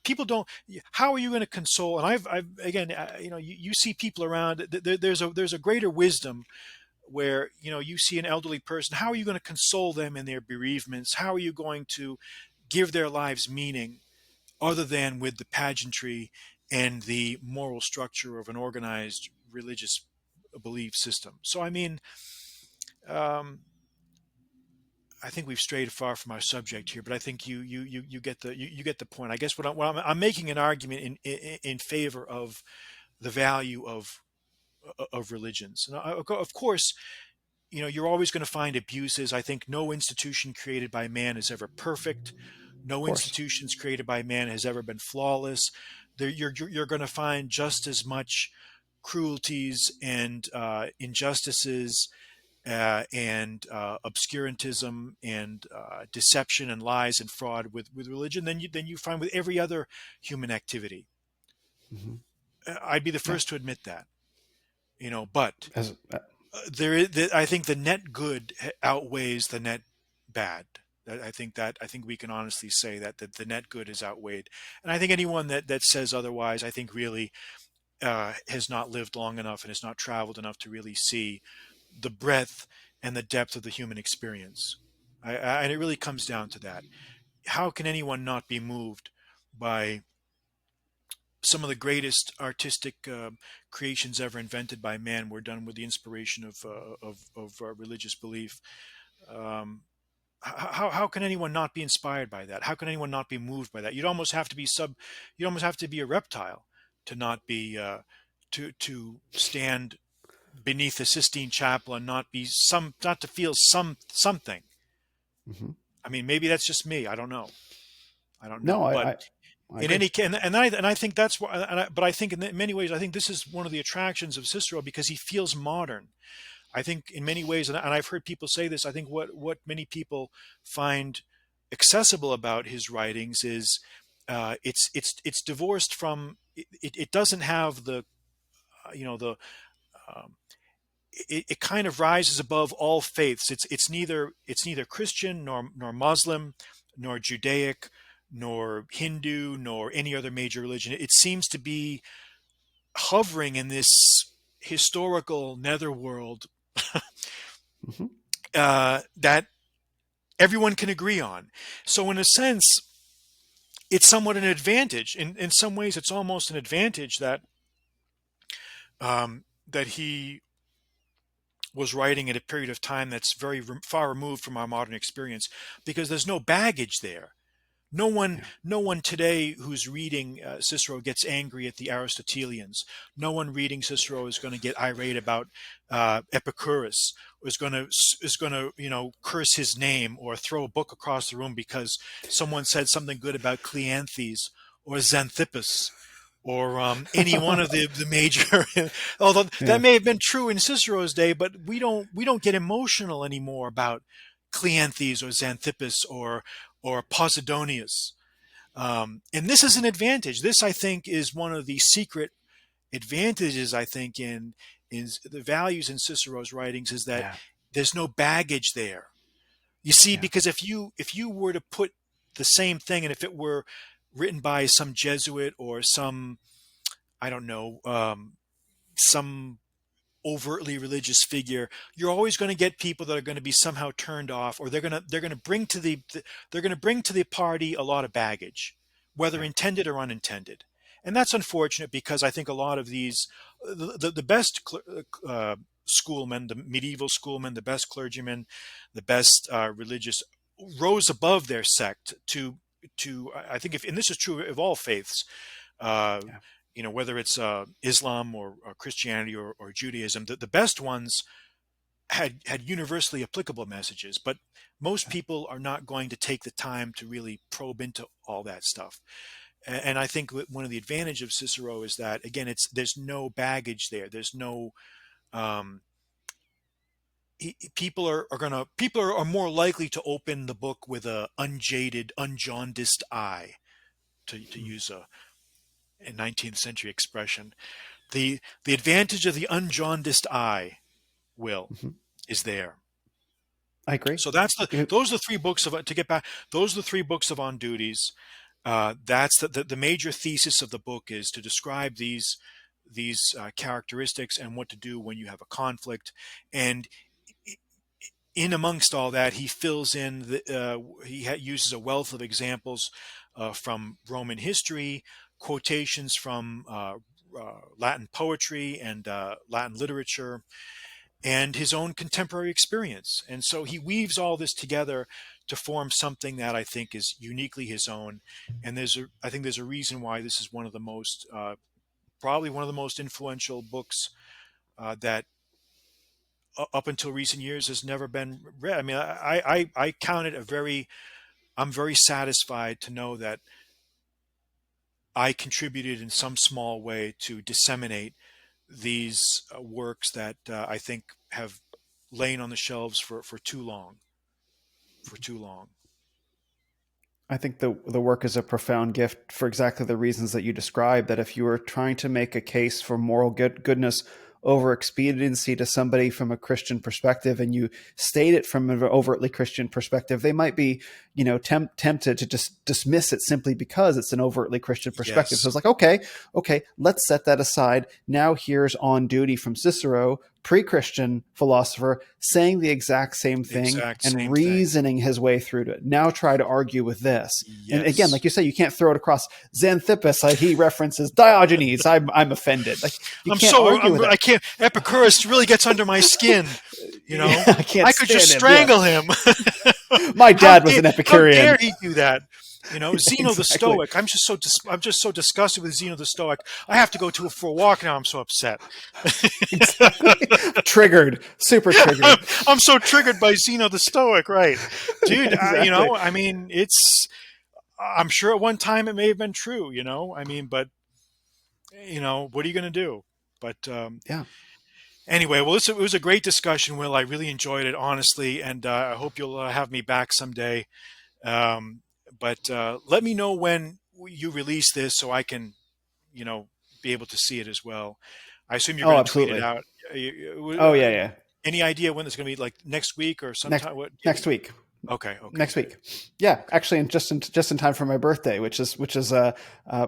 people don't. How are you going to console? And I've again, you see people around. There's a greater wisdom where you see an elderly person. How are you going to console them in their bereavements? How are you going to give their lives meaning other than with the pageantry and the moral structure of an organized religious belief system? So I mean, um, I think we've strayed far from our subject here, but I think you get you get the point. I guess I'm making an argument in favor of the value of religions. And of course, you're always going to find abuses. I think no institution created by man is ever perfect. Of No course. institutions created by man has ever been flawless. You're going to find just as much cruelties and injustices and obscurantism and deception and lies and fraud with religion than you find with every other human activity. Hmm. I'd be the Yeah. first to admit that, but As I think the net good outweighs the net bad. I think we can honestly say that the net good is outweighed, and I think anyone that says otherwise, I think really has not lived long enough and has not traveled enough to really see the breadth and the depth of the human experience. And it really comes down to that. How can anyone not be moved by some of the greatest artistic creations ever invented by man were done with the inspiration of religious belief? Um, how can anyone not be inspired by that? How can anyone not be moved by that? You'd almost have to be a reptile to not be to stand beneath the Sistine Chapel and not to feel something. Mhm. I mean, maybe that's just me. I don't know. I don't No, know. But I in agree. any case, and I think that's why. But I think in many ways, I think this is one of the attractions of Cicero because he feels modern. I think in many ways, and I've heard people say this. I think what many people find accessible about his writings is it's divorced from it doesn't have the the um, it kind of rises above all faiths. It's neither Christian nor Muslim nor Judaic nor Hindu nor any other major religion. It seems to be hovering in this historical netherworld Hmm. that everyone can agree on. So in a sense, it's somewhat an advantage. In some ways, it's almost an advantage that he was writing at a period of time that's very far removed from our modern experience because there's no baggage there. Yeah. No one today who's reading Cicero gets angry at the Aristotelians. No one reading Cicero is going to get irate about Epicurus. Or is going to curse his name or throw a book across the room because someone said something good about Cleanthes or Xanthippus or any one of the major. Although that Yeah. may have been true in Cicero's day, but we don't get emotional anymore about Cleanthes or Xanthippus or Posidonius. And this is an advantage. This, I think, is one of the secret advantages. I think in the values in Cicero's writings is that Yeah. there's no baggage there. You see, Yeah. because if you were to put the same thing, and if it were written by some Jesuit or some I don't know some overtly religious figure, you're always going to get people that are going to be somehow turned off, or they're going to bring to the party a lot of baggage, whether Yeah. intended or unintended. And that's unfortunate because I think a lot of these, the best schoolmen, the medieval schoolmen, the best clergymen, the best religious rose above their sect to I think if, and this is true of all faiths, uh, Yeah. whether it's Islam or Christianity or Judaism, the best ones had universally applicable messages, but most Yeah. people are not going to take the time to really probe into all that stuff. And I think one of the advantages of Cicero is that again, it's there's no baggage there. There's no um, people are more likely to open the book with a unjaded, unjaundiced eye, to Mm. use a 19th century expression. The advantage of the unjaundiced eye, Will, Mhm. is there. I agree. So You- those are the three books of to get back. Those are the three books of On Duties. That's the major thesis of the book is to describe these characteristics and what to do when you have a conflict. And in amongst all that, he fills in uses a wealth of examples from Roman history, quotations from Latin poetry and Latin literature, and his own contemporary experience. And so he weaves all this together to form something that I think is uniquely his own. And I think there's a reason why this is one of the most, probably one of the most influential books that up until recent years has never been read. I mean, I count it I'm very satisfied to know that I contributed in some small way to disseminate these works that I think have lain on the shelves for too long, for too long. I think the work is a profound gift for exactly the reasons that you described. That if you were trying to make a case for moral goodness over expediency to somebody from a Christian perspective, and you state it from an overtly Christian perspective, they might be, tempted to just dismiss it simply because it's an overtly Christian perspective. So Yes, it's like, okay, let's set that aside. Now here's On Duty from Cicero, pre-Christian philosopher, saying the exact same the thing exact and same thing. reasoning his way through to it. Now try to argue with this. And again, Yes. like you say, you can't throw it across Xanthippus. Like he references Diogenes. I'm offended. Like you can't argue with I that. can't, Epicurus really gets under my skin, you know? Yeah, I can't I could just stand him. Yeah, strangle him. my dad was an How Epicurean. dare he do that? Zeno the Exactly. Stoic. I'm just so disgusted with Zeno the Stoic. I have to go for a walk now. I'm so upset. Exactly. Triggered. Super I'm, triggered. I'm so triggered by Zeno the Stoic, right, dude? Exactly. I mean, I'm sure at one time it may have been true, I mean, but what are you going to do? But Yeah. anyway, well, it was a great discussion, Will. I really enjoyed it, honestly, and I hope you'll have me back someday. Um, but let me know when you release this so I can, you know, be able to see it as well. I assume you're Oh, going to tweet it absolutely. out. Oh, yeah, yeah. Any idea when it's going to be? Like next week or Next sometime? What? Do you have next week. Okay, okay, Next good. week. Yeah, actually, just in time for my birthday, which is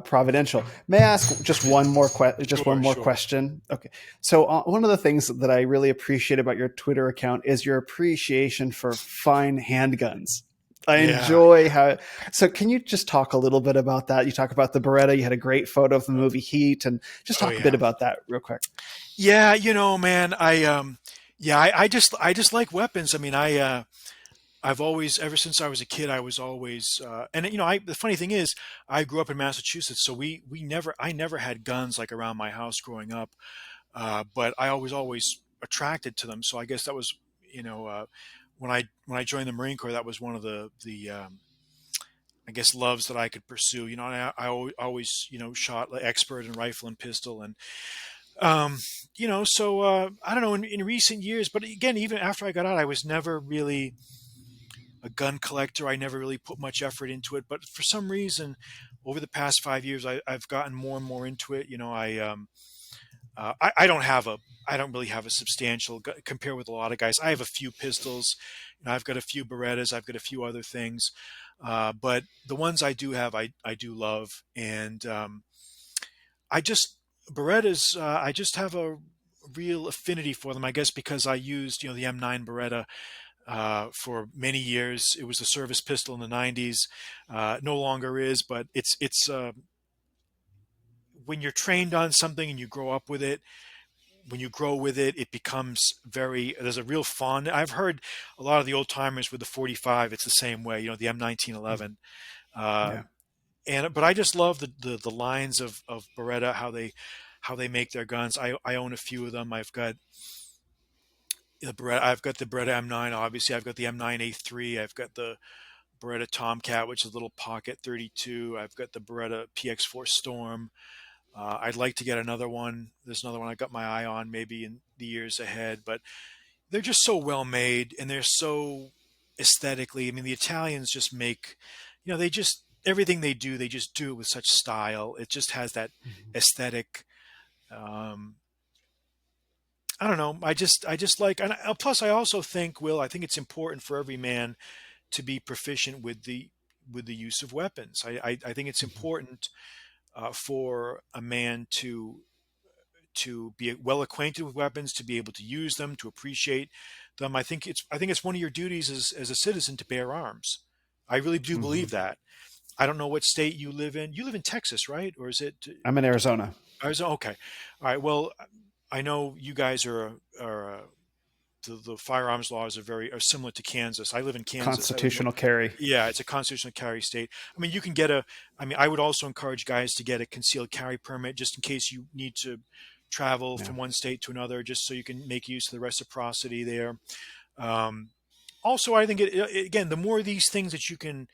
providential. May I ask just one Sure, more sure. question? Okay. So one of the things that I really appreciate about your Twitter account is your appreciation for fine handguns. I Yeah. enjoy how. So, can you just talk a little bit about that? You talk about the Beretta. You had a great photo of the movie Heat, and just Oh talk a bit yeah. about that real quick. Yeah, man, yeah, I just like weapons. I mean, I've always, ever since I was a kid, I was always, and the funny thing is, I grew up in Massachusetts, so I never had guns like around my house growing up, but I was always attracted to them. So I guess that was, you know, uh, when I joined the Marine Corps, that was one of the I guess loves that I could pursue. I always shot like expert in rifle and pistol, and um, so I don't know in recent years, but again, even after I got out, I was never really a gun collector. I never really put much effort into it, but for some reason, over the past 5 years, I've gotten more and more into it. I don't have I don't really have a substantial compare with a lot of guys. I have a few pistols, I've got a few Berettas, I've got a few other things, but the ones I do have, I do love, and I just Berettas. I just have a real affinity for them, I guess, because I used the M9 Beretta for many years. It was the service pistol in the 90s. No longer is, but it's when you're trained on something and you grow up with it. When you grow with it, it becomes very. There's a real fond. I've heard a lot of the old timers with the 45. It's the same way. The M1911. Uh, Yeah. and but I just love the lines of Beretta, how they make their guns. I own a few of them. I've got the Beretta M9. Obviously, I've got the M9A3. I've got the Beretta Tomcat, which is a little pocket 32. I've got the Beretta PX4 Storm. I'd like to get another one. There's another one I got my eye on maybe in the years ahead, but they're just so well made and they're so aesthetically. I mean, the Italians just make, they just everything they just do it with such style. It just has that Mhm. aesthetic. Um, I don't know. I just like, and plus I also think, Will, I think it's important for every man to be proficient with the use of weapons. I think it's Mhm. important for a man to be well acquainted with weapons, to be able to use them, to appreciate them. I think it's one of your duties as a citizen to bear arms. I really do believe Mhm. that. I don't know what state you live in. You live in Texas, right? Or is it I'm in Arizona. Arizona? Okay, all right. Well, I know you guys are the firearms laws are similar to Kansas. I live in Kansas. Constitutional carry. Yeah, it's a constitutional carry state. I mean, you can get a. I mean, I would also encourage guys to get a concealed carry permit just in case you need to travel Yeah. from one state to another, just so you can make use of the reciprocity there. Um, Also, I think again, the more of these things that you can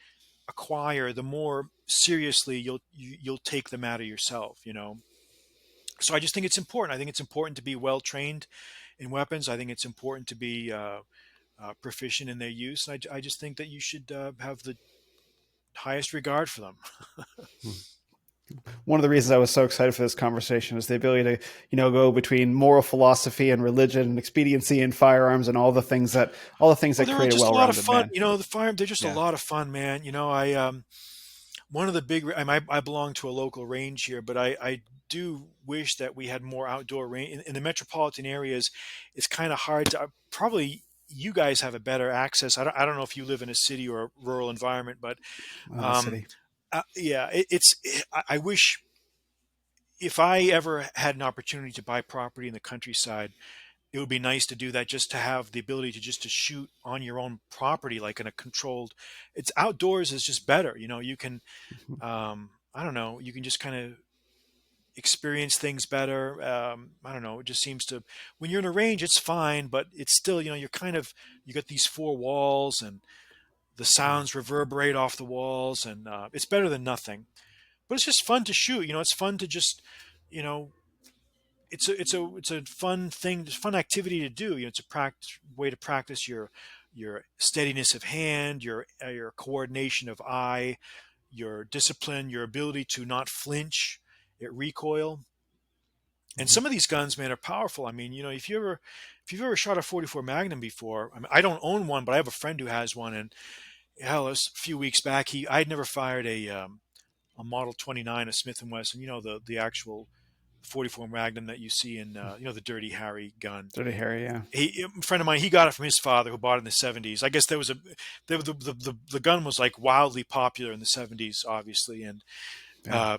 acquire, the more seriously you'll take the matter yourself. So I just think it's important. I think it's important to be well trained in weapons. I think it's important to be proficient in their use. And I just think that you should have the highest regard for them. One of the reasons I was so excited for this conversation is the ability to, go between moral philosophy and religion and expediency and firearms and all the things Well, that they're create a just a lot of well-rounded fun. man. The fire, they're just a Yeah. lot of fun, man. I one of the big. I belong to a local range here, but I do wish that we had more outdoor range in the metropolitan areas. It's kind of hard to probably. You guys have a better access. I don't know if you live in a city or a rural environment, but um, City. yeah, I wish if I ever had an opportunity to buy property in the countryside, it would be nice to do that, just to have the ability to shoot on your own property, like in a controlled. It's outdoors is just better. You can Mhm. I don't know, you can just kind of experience things better. I don't know, it just seems to, when you're in a range it's fine, but it's still, you're kind of, you got these four walls and the Yeah. sounds reverberate off the walls, and it's better than nothing. But it's just fun to shoot. It's fun to just, you know it's a fun thing, fun activity to do. It's a practice way to practice your steadiness of hand, your coordination of eye, your discipline, your ability to not flinch at recoil. And Mhm. some of these guns, man, are powerful. I mean, if you've ever shot a 44 Magnum before, I mean, I don't own one, but I have a friend who has one, and hell, it was a few weeks back. I'd never fired a Model 29, a Smith and Wesson, the actual 44 Magnum that you see in the Dirty Harry gun. Dirty Harry. Yeah. A friend of mine, he got it from his father, who bought it in the 70s. I guess the gun was like wildly popular in the 70s, obviously, and Yeah.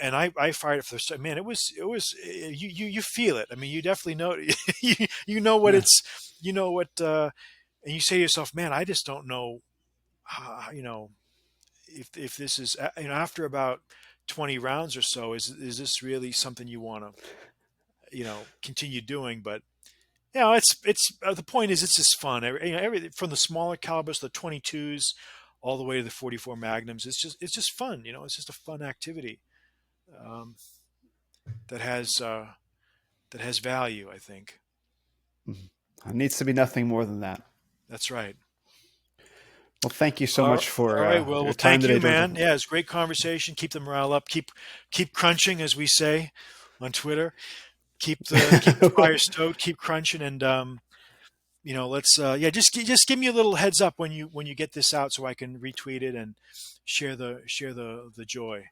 I fired it for the man. It was you feel it. I mean, you definitely know you know what Yeah. it's what and you say to yourself, man, I just don't know, if this is, after about 20 rounds or so, is this really something you want to continue doing. But it's the point is, it's just fun. Every from the smaller calibers, the 22s, all the way to the 44 Magnums. It's just fun. It's just a fun activity, um, that has uh, that has value, I think. Mhm. It needs to be nothing more than that. That's right. Well, thank you so All much for all right. Well, your well, time thank today, you, Georgia. man. Yeah, it's great conversation. Keep the morale up. Keep crunching, as we say on Twitter. Keep the fire stoked. Keep crunching, and let's yeah, just give me a little heads up when you get this out, so I can retweet it and share the joy.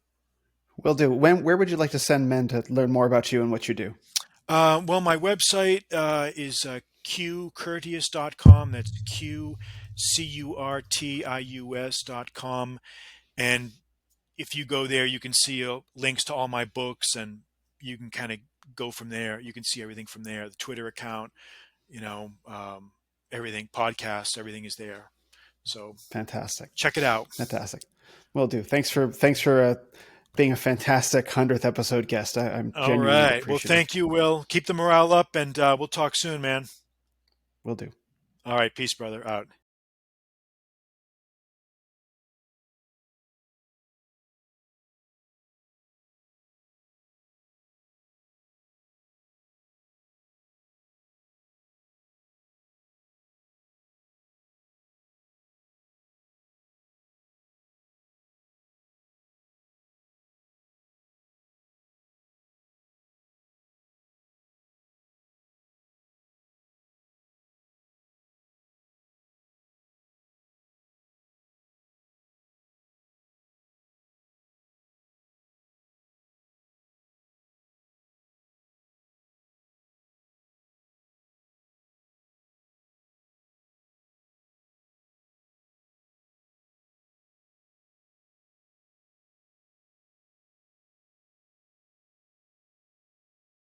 Will do. Where would you like to send men to learn more about you and what you do? Well, my website is qcurtius.com. That's QCurtius.com. And if you go there, you can see links to all my books, and you can kind of go from there. You can see everything from there. The Twitter account, everything, podcasts, everything is there. So Fantastic. check it out. Fantastic. Will do. Thanks for being a fantastic 100th episode guest. I'm All genuinely right. Well, appreciative. thank you, Will. Keep the morale up, and we'll talk soon, man. Will do. All right. Peace, brother. Out.